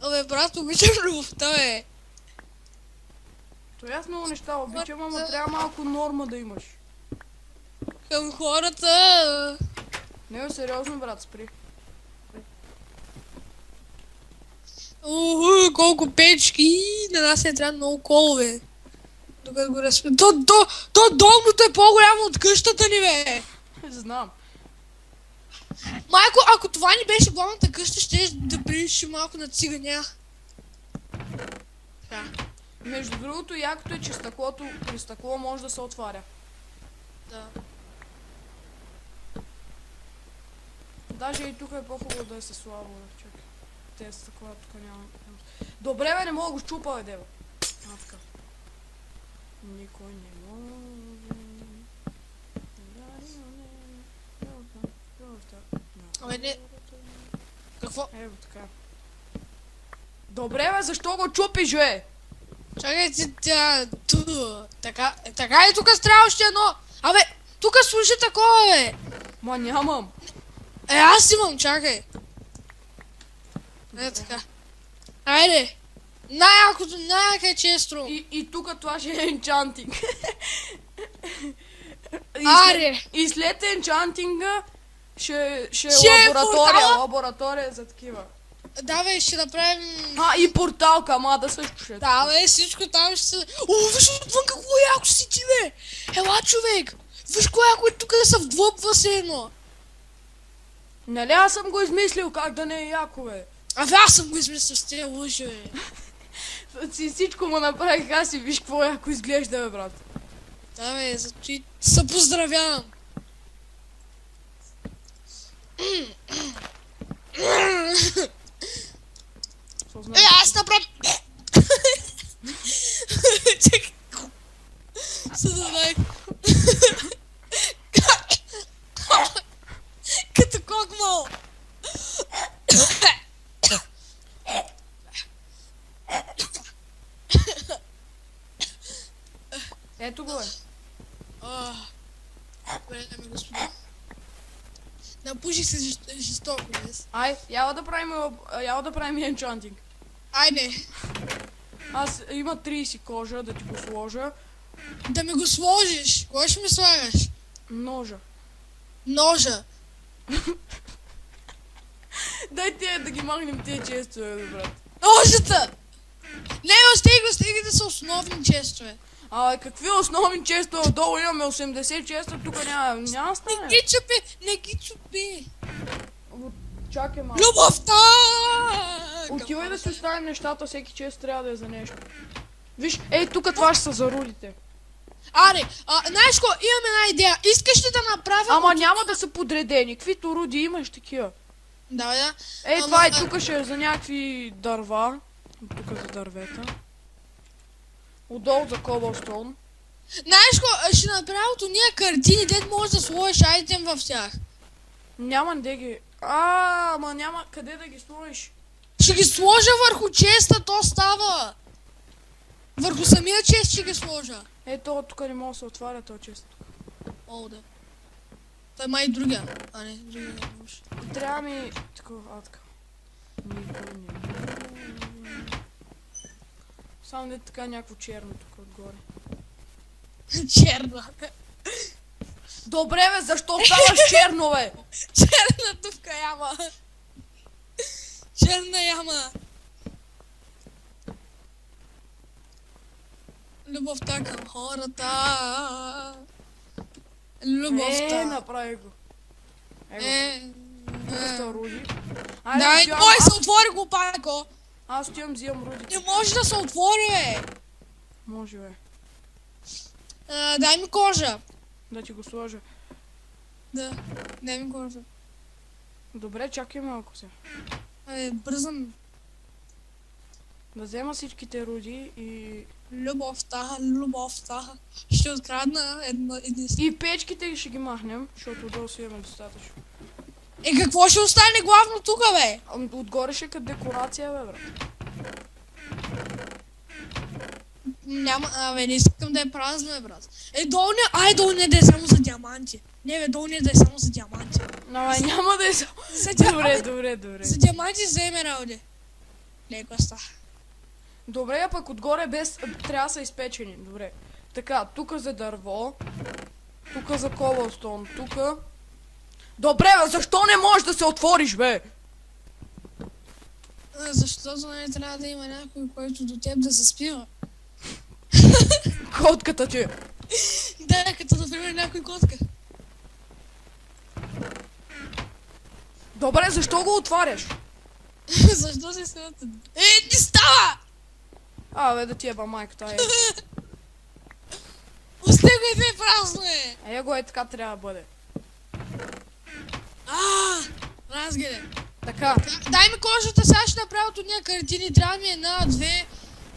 [SPEAKER 2] Абе, брат, обичам любовта, бе.
[SPEAKER 1] То аз много неща обичам, ама трябва малко норма да имаш.
[SPEAKER 2] Към хората.
[SPEAKER 1] Не, бе, сериозно, брат, спри.
[SPEAKER 2] Колко печки. На нас не трябва много колове. Докато го разпи... То долното е по-голямо от къщата ни, бе.
[SPEAKER 1] Знам.
[SPEAKER 2] Майко, ако това ни беше главната къща, ще да приличи малко на циганя. Да.
[SPEAKER 1] Между другото, якото е, че стъклото при стъкло може да се отваря.
[SPEAKER 2] Да.
[SPEAKER 1] Даже и тук е по-хубаво да е със слабо, чакай. Те стъкла тук няма. Добре, бе, не мога да го щупа, бе, дева. Така. Никой не може.
[SPEAKER 2] Абе, не. Какво?
[SPEAKER 1] Ево така. Добре, бе, защо го чупиш, бе?
[SPEAKER 2] Чакай, така и тук трябва още едно. Абе, тук служи такова, бе.
[SPEAKER 1] Ма нямам.
[SPEAKER 2] Аз имам, чакай. Е, така. Айде. Най-якото, най-яка че е струм.
[SPEAKER 1] И тук това ще е енчантинг.
[SPEAKER 2] Аре.
[SPEAKER 1] И след енчантинга ще
[SPEAKER 2] е
[SPEAKER 1] лаборатория. Лаборатория за такива.
[SPEAKER 2] Да, бе, ще направим...
[SPEAKER 1] И порталка, ама да също ще.
[SPEAKER 2] Да, бе, всичко там ще се... Виж отвън какво яко си ти, бе! Ела, човек! Виж какво яко е тук да се вдлъбва се едно!
[SPEAKER 1] Нали аз съм го измислил, как да не е яко, бе?
[SPEAKER 2] Абе, аз съм го измислил с тези лъжи, бе!
[SPEAKER 1] Всичко му направих аз и виж какво яко изглежда, бе, брат.
[SPEAKER 2] Да, бе, зато и се поздравявам! Аз направя... Чакай... Съзнай... Като когмал!
[SPEAKER 1] Ето го, бе.
[SPEAKER 2] Добре, дами господа. Напуших се жестоко днес.
[SPEAKER 1] Ай, яла да правим енчантинг.
[SPEAKER 2] Айде.
[SPEAKER 1] Аз има 30 кожа, да ти го сложа.
[SPEAKER 2] Да ми го сложиш. Кой ще ми слагаш?
[SPEAKER 1] Ножа.
[SPEAKER 2] Ножа.
[SPEAKER 1] Дай тия да ги махнем тия честове, брат.
[SPEAKER 2] Ножата! Не, стига да са основни честове.
[SPEAKER 1] Какви основни честове? Отдолу имаме 80 честа, тук няма стане.
[SPEAKER 2] Не ги чупи.
[SPEAKER 1] Чакай малко.
[SPEAKER 2] Любовта!
[SPEAKER 1] Отивай да си оставим нещата, всеки чест трябва да е за нещо. Виж, ей, тук това ще са за рудите.
[SPEAKER 2] Аре, знаеш ко, имам една идея. Искаш ли да направя...
[SPEAKER 1] Ама няма да са подредени. Каквито руди имаш такива.
[SPEAKER 2] Да.
[SPEAKER 1] Ей, това е тук ще е за някакви дърва. Тук за дървета. Отдолу за коблстоун.
[SPEAKER 2] Знаеш ко, ще направя от уния картини, дед можеш да сложиш айтем в тях.
[SPEAKER 1] Няма де ги... Ама няма къде да ги сложиш.
[SPEAKER 2] Ще ги сложа върху честа, то става. Върху самия чест ще ги сложа.
[SPEAKER 1] Ето, тук не мога да се отваря този чест.
[SPEAKER 2] О, да. Той май другия. А не, другия не може.
[SPEAKER 1] Трябва ми... Такова, така. Никой не. Само не така някакво черно тук отгоре.
[SPEAKER 2] Черна.
[SPEAKER 1] Добре бе, защо ставаш черно бе?
[SPEAKER 2] Черна дупка яма. Черна яма. Любовта към хората. Любовта.
[SPEAKER 1] Направи го. Тук сте руди.
[SPEAKER 2] Дай, той се отвори го, пако.
[SPEAKER 1] Аз отивам, взимам рудите.
[SPEAKER 2] Не може да се отвори, бе.
[SPEAKER 1] Може бе.
[SPEAKER 2] Дай ми кожа.
[SPEAKER 1] Да ти го сложа.
[SPEAKER 2] Да, дай ми кожа.
[SPEAKER 1] Добре, чакай малко се.
[SPEAKER 2] Бързам.
[SPEAKER 1] Да взема всичките руди и...
[SPEAKER 2] Любовта. Ще открадна единствено.
[SPEAKER 1] И печките ще ги махнем, защото отдолу си имаме достатъчно.
[SPEAKER 2] Какво ще остане главно тук, бе?
[SPEAKER 1] Отгоре ще е като декорация, бе, брат.
[SPEAKER 2] Няма, не искам да е празно, бе, брат. Долния да е само за диаманти. Не, бе, долния да е само за диаманти.
[SPEAKER 1] Няма да е само... Добре.
[SPEAKER 2] За диаманти за емералди. Леко става.
[SPEAKER 1] Добре, а пък отгоре без... трябва да са изпечени, добре. Така, тук за дърво. Тук за колостон, тук... Добре, бе, защо не можеш да се отвориш, бе?
[SPEAKER 2] Защото не трябва да има някой, който до теб да заспива.
[SPEAKER 1] Котката ти.
[SPEAKER 2] Да, като например някой котка.
[SPEAKER 1] Добре, защо го отваряш?
[SPEAKER 2] Защо се смята? Не става!
[SPEAKER 1] Бе, да ти еба майката,
[SPEAKER 2] Остей го е празно, е!
[SPEAKER 1] Его е така трябва да бъде.
[SPEAKER 2] Разгледай.
[SPEAKER 1] Така.
[SPEAKER 2] Дай ми кожата, сега ще направя от уния картини. Трябва ми една, две...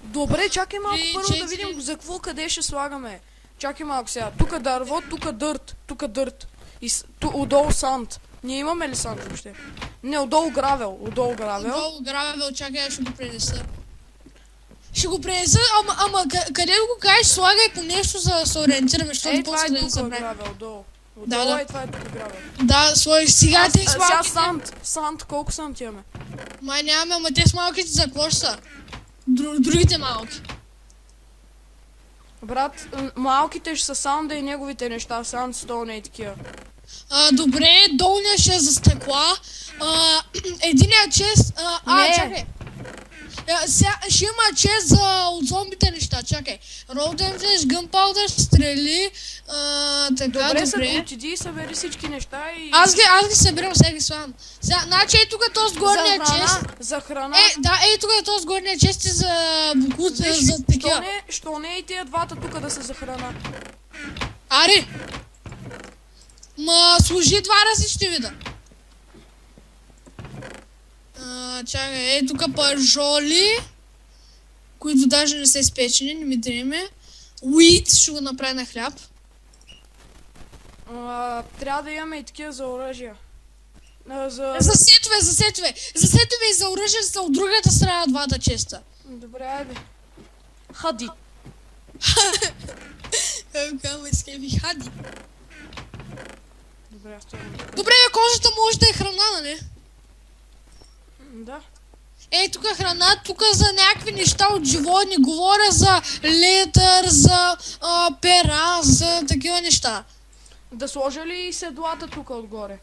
[SPEAKER 1] Добре, чакай малко първо да
[SPEAKER 2] 4.
[SPEAKER 1] видим за какво къде ще слагаме. Чакай малко сега. Тук дърво, тук дърт. И отдолу санд. Ние имаме ли санд въобще? Не, отдолу гравел.
[SPEAKER 2] Отдолу гравел, чакай, ще го пренеса. Ще го пренеса, ама къде го кажеш, слагай по нещо за да се ориентираме, защото
[SPEAKER 1] това е
[SPEAKER 2] после да не
[SPEAKER 1] тук
[SPEAKER 2] събре.
[SPEAKER 1] гравел, отдолу.
[SPEAKER 2] Да.
[SPEAKER 1] Отдолу това е тук гравел.
[SPEAKER 2] Да, сложих сега те с
[SPEAKER 1] Сега
[SPEAKER 2] малките.
[SPEAKER 1] санд, колко санд имаме?
[SPEAKER 2] Май нямаме, ама те с малките за какво ще са? Другите малки.
[SPEAKER 1] Брат, малките ще са санда и неговите неща, санд, стоне и такива.
[SPEAKER 2] Добре, долния ще е за стъкла. Единият чест...
[SPEAKER 1] Не.
[SPEAKER 2] Чакай. Ще има чест от зомбите неща, чакай. Roll damage, gunpowder, стрели, така,
[SPEAKER 1] Добре, отиди и събери всички неща и...
[SPEAKER 2] Аз ги събирам, сега ги слагам. Значи тук е този горния чест.
[SPEAKER 1] За храна.
[SPEAKER 2] Тук е този горния чест и за букут, за такива.
[SPEAKER 1] Що не и тия двата тук да са за храна?
[SPEAKER 2] Ари! Служи два различни вида. Чакай, тук пържоли, които даже не са изпечени, не ми дреме. Уит, ще го направя на хляб.
[SPEAKER 1] Трябва да имаме и такива за оръжия.
[SPEAKER 2] За сетове. За сетове и за оръжие са от другата страна двата честа.
[SPEAKER 1] Добре, айде. Хади.
[SPEAKER 2] Хади.
[SPEAKER 1] Добре, аз това.
[SPEAKER 2] Добре, кожата може да е храна, нали?
[SPEAKER 1] Да.
[SPEAKER 2] Тук е храна, тук за някакви неща от животни. Говоря за летър, за пера, за такива неща.
[SPEAKER 1] Да сложа ли седлата тук отгоре?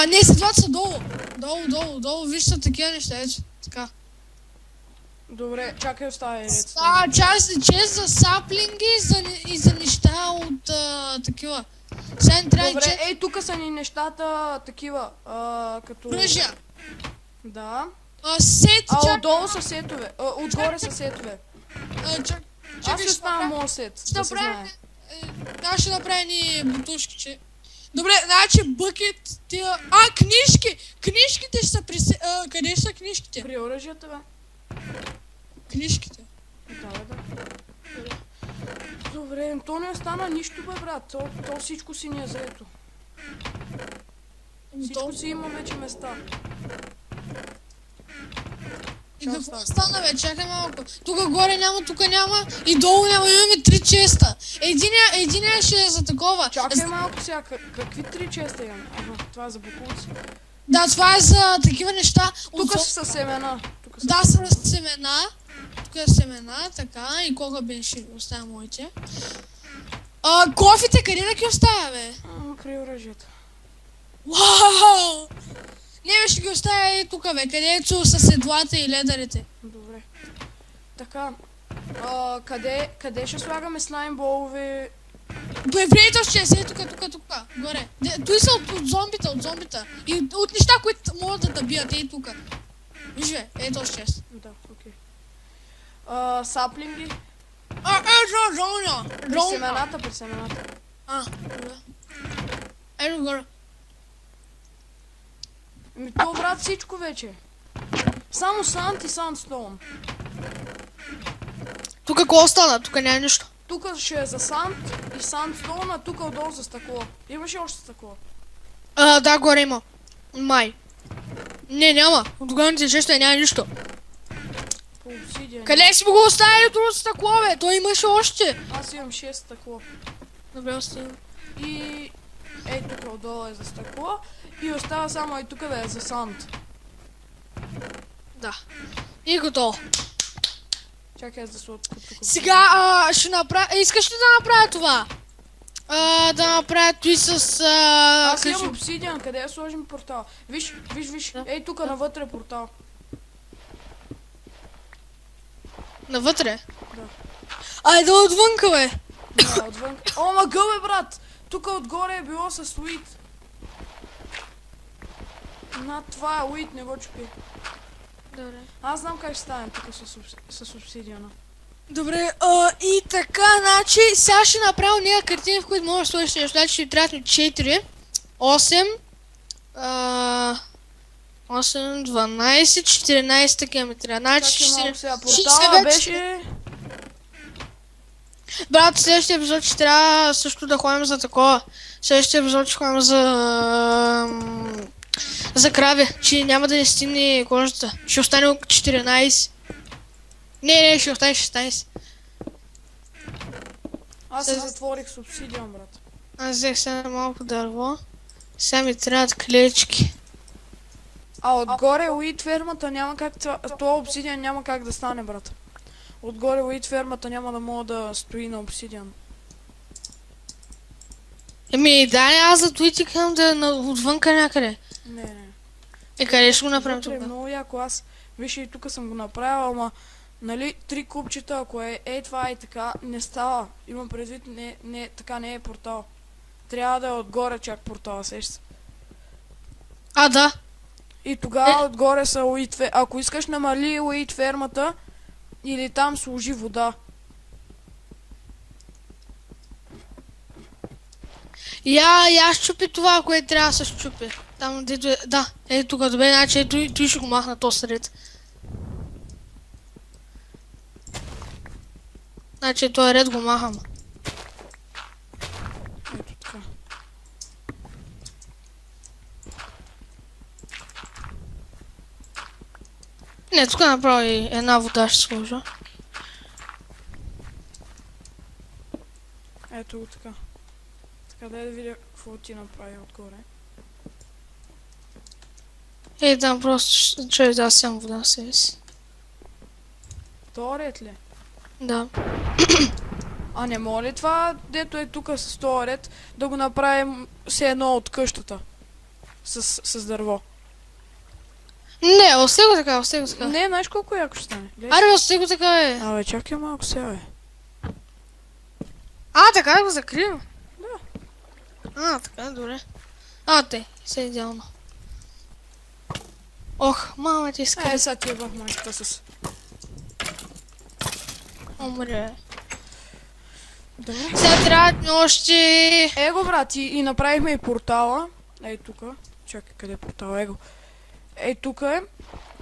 [SPEAKER 2] Не, седлата са долу. Долу, вижте такива неща, ето. Така.
[SPEAKER 1] Добре, чакай оставя ред.
[SPEAKER 2] Чест за саплинги и за неща от такива.
[SPEAKER 1] Добре, тук са ни нещата такива, като...
[SPEAKER 2] Оръжия.
[SPEAKER 1] Да.
[SPEAKER 2] Отдолу
[SPEAKER 1] са сетове. Отгоре са сетове. Аз ще оставям моят сет, да се знае.
[SPEAKER 2] Аз ще направя ни бутушки, че... Добре, значи бъкет, тия... Книжки! Книжките ще са при... Къде са книжките?
[SPEAKER 1] При оръжията, бе.
[SPEAKER 2] Книжките.
[SPEAKER 1] Да. Добре, то не остана нищо, бе, брат. То всичко си ни е заето. Всичко си има вече места.
[SPEAKER 2] И какво стана, бе? Чакай малко. Тук горе няма, тук няма и долу няма. Имаме 3 честа. Единия ще е за такова.
[SPEAKER 1] Чакай малко сега, какви 3 честа имам? Ага, това е за бокулци.
[SPEAKER 2] Да, това е за такива неща.
[SPEAKER 1] Тук са семена.
[SPEAKER 2] Да, с семена. Тук е семена, така. И колко бе ще ги оставя моите. Кофите, къде да ги оставя, бе?
[SPEAKER 1] При оръжието.
[SPEAKER 2] Вау! Не, бе, ще ги оставя и тук, бе, където са седлата и ледарите.
[SPEAKER 1] Добре. Така. Къде ще слагаме слаймболове?
[SPEAKER 2] Бе, приятел ще е тук, горе. Той са от зомбита. И от неща, които могат да бият, ей тук. Виж, бе, ей този чест.
[SPEAKER 1] Да, окей. Саплинги? При семената.
[SPEAKER 2] Добре. Ето горе.
[SPEAKER 1] То, брат, всичко вече. Само санд и сандстоун.
[SPEAKER 2] Тук какво остана? Тук няма нищо.
[SPEAKER 1] Тук ще е за санд и сандстоун, а тук отдолу за стъкло. Имаш ли още стъкло?
[SPEAKER 2] Да, горе има. Май. Не, няма. От горните честа няма нищо.
[SPEAKER 1] По обсидиан.
[SPEAKER 2] Къде си го оставили това стъкло, бе? Той имаше още.
[SPEAKER 1] Аз имам 6 стъкло.
[SPEAKER 2] Добре, оставим.
[SPEAKER 1] И ей тук отдолу е за стъкло. И остава само ей тук да е за санд.
[SPEAKER 2] Да. И готово.
[SPEAKER 1] Чакай да се открия тук.
[SPEAKER 2] Сега ще направя... Искаш ли да направя това? Да направя той с...
[SPEAKER 1] Аз имам обсидиан, къде я сложим портал? Виж.
[SPEAKER 2] Да.
[SPEAKER 1] Ей тук навътре портал.
[SPEAKER 2] Навътре?
[SPEAKER 1] Да.
[SPEAKER 2] Айде отвънка, бе.
[SPEAKER 1] Да, отвън. О, мъгъл е, брат! Тук отгоре е било с уит. Това е уит, не го чупи.
[SPEAKER 2] Добре.
[SPEAKER 1] Аз знам как ще стане тук с обсидиана.
[SPEAKER 2] Добре, и така, значи, сега ще направя нея картини, в които мога да сложиш нещо. Значи ще трябва 4, 8, 8, 12, 14 такива ми трябва. Значи,
[SPEAKER 1] Чакай малко сега.
[SPEAKER 2] 60
[SPEAKER 1] Портала
[SPEAKER 2] вече.
[SPEAKER 1] беше...
[SPEAKER 2] Брат, в следващия епизод ще трябва също да ходим за такова. В следващия епизод ще ходим за крави, че няма да ни стигне кожата. Ще остане 14. Не, ще остане 16.
[SPEAKER 1] Аз се затворих с обсидиан, брат.
[SPEAKER 2] Аз взех сега малко дърво. Сега ми трябват клечки.
[SPEAKER 1] А отгоре уит фермата няма как... Това обсидиан няма как да стане, брат. Отгоре уит фермата няма да мога да стои на обсидиан.
[SPEAKER 2] Еми, да, аз за той ти казвам да е отвънка някъде.
[SPEAKER 1] Не.
[SPEAKER 2] И къде ще го направим
[SPEAKER 1] Вътре е
[SPEAKER 2] тук?
[SPEAKER 1] много яко. Аз, виж, и тук съм го направил, ама, нали, 3 купчета, ако е това и така, не става. Имам предвид, така не е портал. Трябва да е отгоре чак портала, сеща се.
[SPEAKER 2] Да.
[SPEAKER 1] И тогава отгоре са уит фермата. Ако искаш, намали уит фермата или там сложи вода.
[SPEAKER 2] Я щупи това, което трябва да се щупи. Там, дето е... Да, ето тук, добре, значи ето той ще го махна то сред. Значи този ред го махам.
[SPEAKER 1] Ето така.
[SPEAKER 2] Не, тук направо и една вода ще сложа.
[SPEAKER 1] Ето го така. Така дай да видя какво ти направи отгоре.
[SPEAKER 2] Там просто чай да сям вода себе си.
[SPEAKER 1] То ред ли?
[SPEAKER 2] Да.
[SPEAKER 1] А не мога ли това, дето е тук с този ред, да го направим все едно от къщата? С дърво.
[SPEAKER 2] Не, остави го така, остави го така.
[SPEAKER 1] Не, знаеш колко яко ще стане? Гледай.
[SPEAKER 2] Аре, остави го така, бе.
[SPEAKER 1] Абе, чакай малко сега, бе.
[SPEAKER 2] Така да го закрием?
[SPEAKER 1] Да.
[SPEAKER 2] Така, добре. Те, все идеално. Ох, мама ти иска.
[SPEAKER 1] Сега ти ебах майката с...
[SPEAKER 2] Умре.
[SPEAKER 1] Добре.
[SPEAKER 2] Сега трябва ми още...
[SPEAKER 1] Его, брат, и направихме и портала. Ей тука. Чакай, къде е портала? Его. Ей тук е.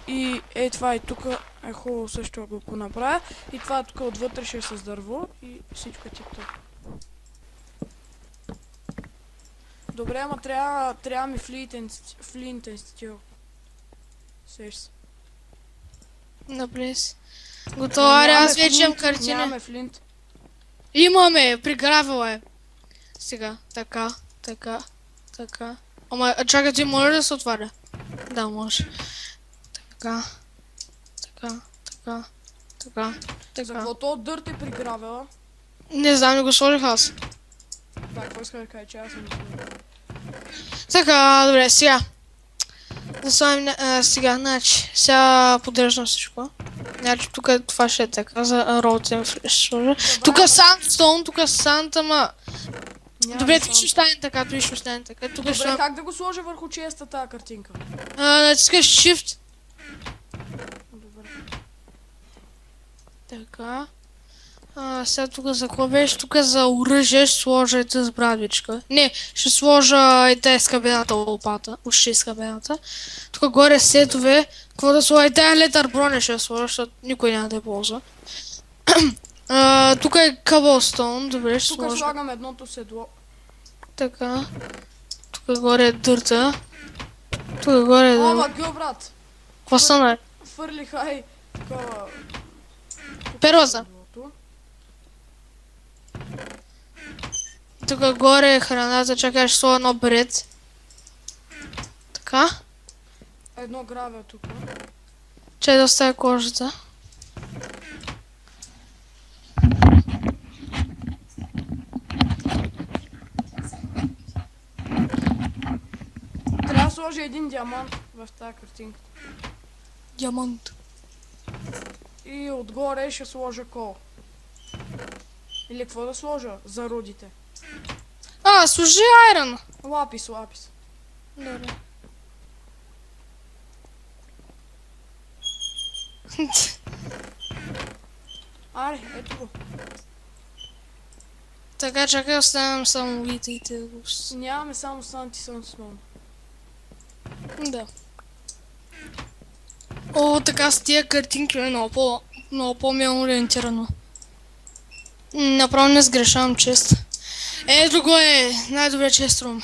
[SPEAKER 1] И ей това и тук е хубаво също да го направя. И това тук отвътре ще е с дърво и всичко е тип-топ. Добре, ама трябва ми флинт and steel. Сеш се.
[SPEAKER 2] Добре си. Готово, аре, аз
[SPEAKER 1] Нямаме
[SPEAKER 2] вече имам
[SPEAKER 1] флинт,
[SPEAKER 2] картина.
[SPEAKER 1] Нямаме флинт.
[SPEAKER 2] Имаме, пригравила е. Сега, така. Ама, чакай, ти може да се отваря? Да, може. Така.
[SPEAKER 1] За какво то дърт е пригравила?
[SPEAKER 2] Не знам, не го сложих аз.
[SPEAKER 1] Да, какво иска да кажа, че аз съм изгубил.
[SPEAKER 2] Така, добре, сега. Да слагам, сега, значи, сега подреждам всичко. Значи, тук това ще е така, за роутен ще сложа. Тук сандстоун, тук санд, ама... Добре, това ще стане така, това ще стане така. Тук
[SPEAKER 1] Добре,
[SPEAKER 2] ще...
[SPEAKER 1] как да го сложа върху честа тази картинка?
[SPEAKER 2] Натискаш Shift.
[SPEAKER 1] Добре.
[SPEAKER 2] Така. Сега тук за какво беше? Тук за оръжие ще сложа и тази брадвичка. Не, ще сложа и тази скабената лопата. Почти скабената. Тук горе сетове. Какво да сложа? И тази летър броня ще сложа, защото никой няма да я ползва. Тук е Cobblestone. Добре, ще
[SPEAKER 1] Тук
[SPEAKER 2] сложа.
[SPEAKER 1] слагам едното седло.
[SPEAKER 2] Така. Тук горе е дърта. Тук горе е...
[SPEAKER 1] Ама, гъл, брат!
[SPEAKER 2] Какво стана?
[SPEAKER 1] Фърлиха и такова...
[SPEAKER 2] Перлата. Тук горе е храната, чакай, ще сложа едно бред. Така.
[SPEAKER 1] Едно граве тук.
[SPEAKER 2] Чай да оставя кожата.
[SPEAKER 1] Трябва да сложа един диамант в тази картинка.
[SPEAKER 2] Диамант.
[SPEAKER 1] И отгоре ще сложа кол. Или какво да сложа? За рудите.
[SPEAKER 2] Служи айрон.
[SPEAKER 1] Лапис.
[SPEAKER 2] Добре.
[SPEAKER 1] Аре, ето го.
[SPEAKER 2] Така, чакай, оставям само витите.
[SPEAKER 1] Нямаме само санти сънстоун.
[SPEAKER 2] Да. О, така с тия картинки е много по-ми е ориентирано. Направо не сгрешавам чест. Ето го е, най-добре чест рум.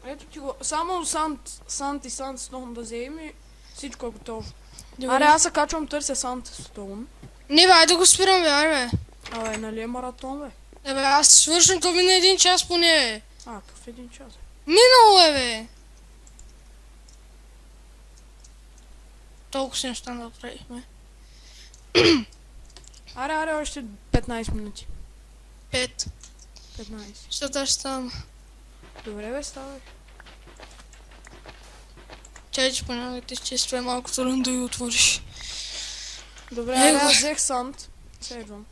[SPEAKER 1] Ето ти го. Само сант и сандстоун да вземем и всичко е готово.
[SPEAKER 2] Добре.
[SPEAKER 1] Аре, аз се качвам, търся сандстоун.
[SPEAKER 2] Не бе, айде го спирам бе, аре бе.
[SPEAKER 1] Абе, нали е маратон, бе?
[SPEAKER 2] Бе, аз свършвам то мина 1 час поне бе.
[SPEAKER 1] Какъв един час?
[SPEAKER 2] Минало е бе. Толкова си неща направихме.
[SPEAKER 1] Аре, още 15 минути.
[SPEAKER 2] 5.
[SPEAKER 1] 15.
[SPEAKER 2] Защото аз ще ставам.
[SPEAKER 1] Добре, бе, ставай.
[SPEAKER 2] Чай, че понякога ти изчиства малко трудно да ги отвориш.
[SPEAKER 1] Добре, аре, аз взех санд. Следвам.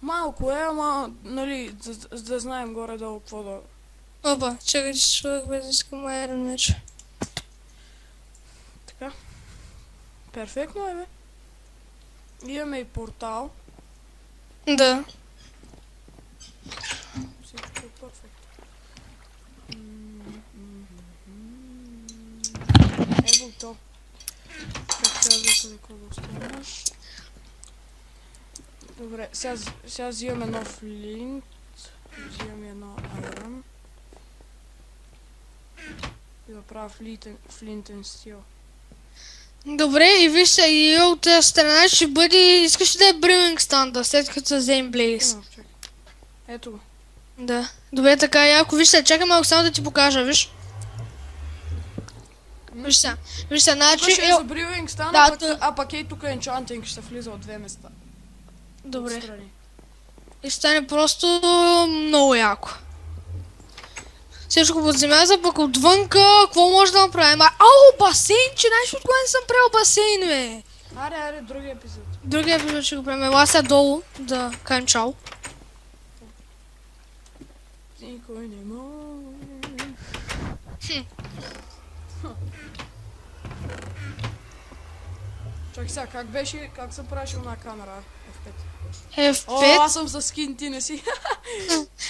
[SPEAKER 1] Малко е, ама, нали, за да знаем горе-долу какво да...
[SPEAKER 2] Опа, чакай, че слагах без да искам айрон меч.
[SPEAKER 1] Така. Перфектно е, бе. Имаме и портал.
[SPEAKER 2] Да.
[SPEAKER 1] Всичко е перфектно. Ево то. Как казах за Cobblestone. Добре, сега взимаме едно флинт. Взимаме едно айрон. И да правя флинтен стил.
[SPEAKER 2] Добре, и вижте, и от тази страна ще бъде... Искаш ли да е Brewing станда, след като се вземем Blaze?
[SPEAKER 1] Чакай. Ето го.
[SPEAKER 2] Да. Добре, така яко. Вижте, чакай малко само да ти покажа, виж. Вижте, значи...
[SPEAKER 1] Тук ще е за брюинг стана,
[SPEAKER 2] Да,
[SPEAKER 1] а пък и тук енчантинг ще влиза от две места.
[SPEAKER 2] Добре.
[SPEAKER 1] Отстрани.
[SPEAKER 2] И ще стане просто много яко. Всичко под земята, пък отвънка, какво може да направим? Басейн, че нещо от кога не съм правил басейн, бе.
[SPEAKER 1] Аре, другия епизод.
[SPEAKER 2] Другия епизод ще го правим. Ела сега долу да кажем чао.
[SPEAKER 1] Никой не може. Чакай сега, как беше, как се правеше на камера? F5.
[SPEAKER 2] F5.
[SPEAKER 1] Аз съм за скин, ти не си.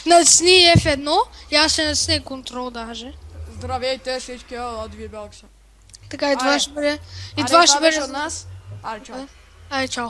[SPEAKER 2] Натисни F1 и аз ще натисне контрол даже.
[SPEAKER 1] Здравейте всички, Адви Белкса.
[SPEAKER 2] Така и това
[SPEAKER 1] Аре.
[SPEAKER 2] ще бъде. И
[SPEAKER 1] Аре,
[SPEAKER 2] това ще бъде.
[SPEAKER 1] от нас. Аре, чао.
[SPEAKER 2] Айде, чао.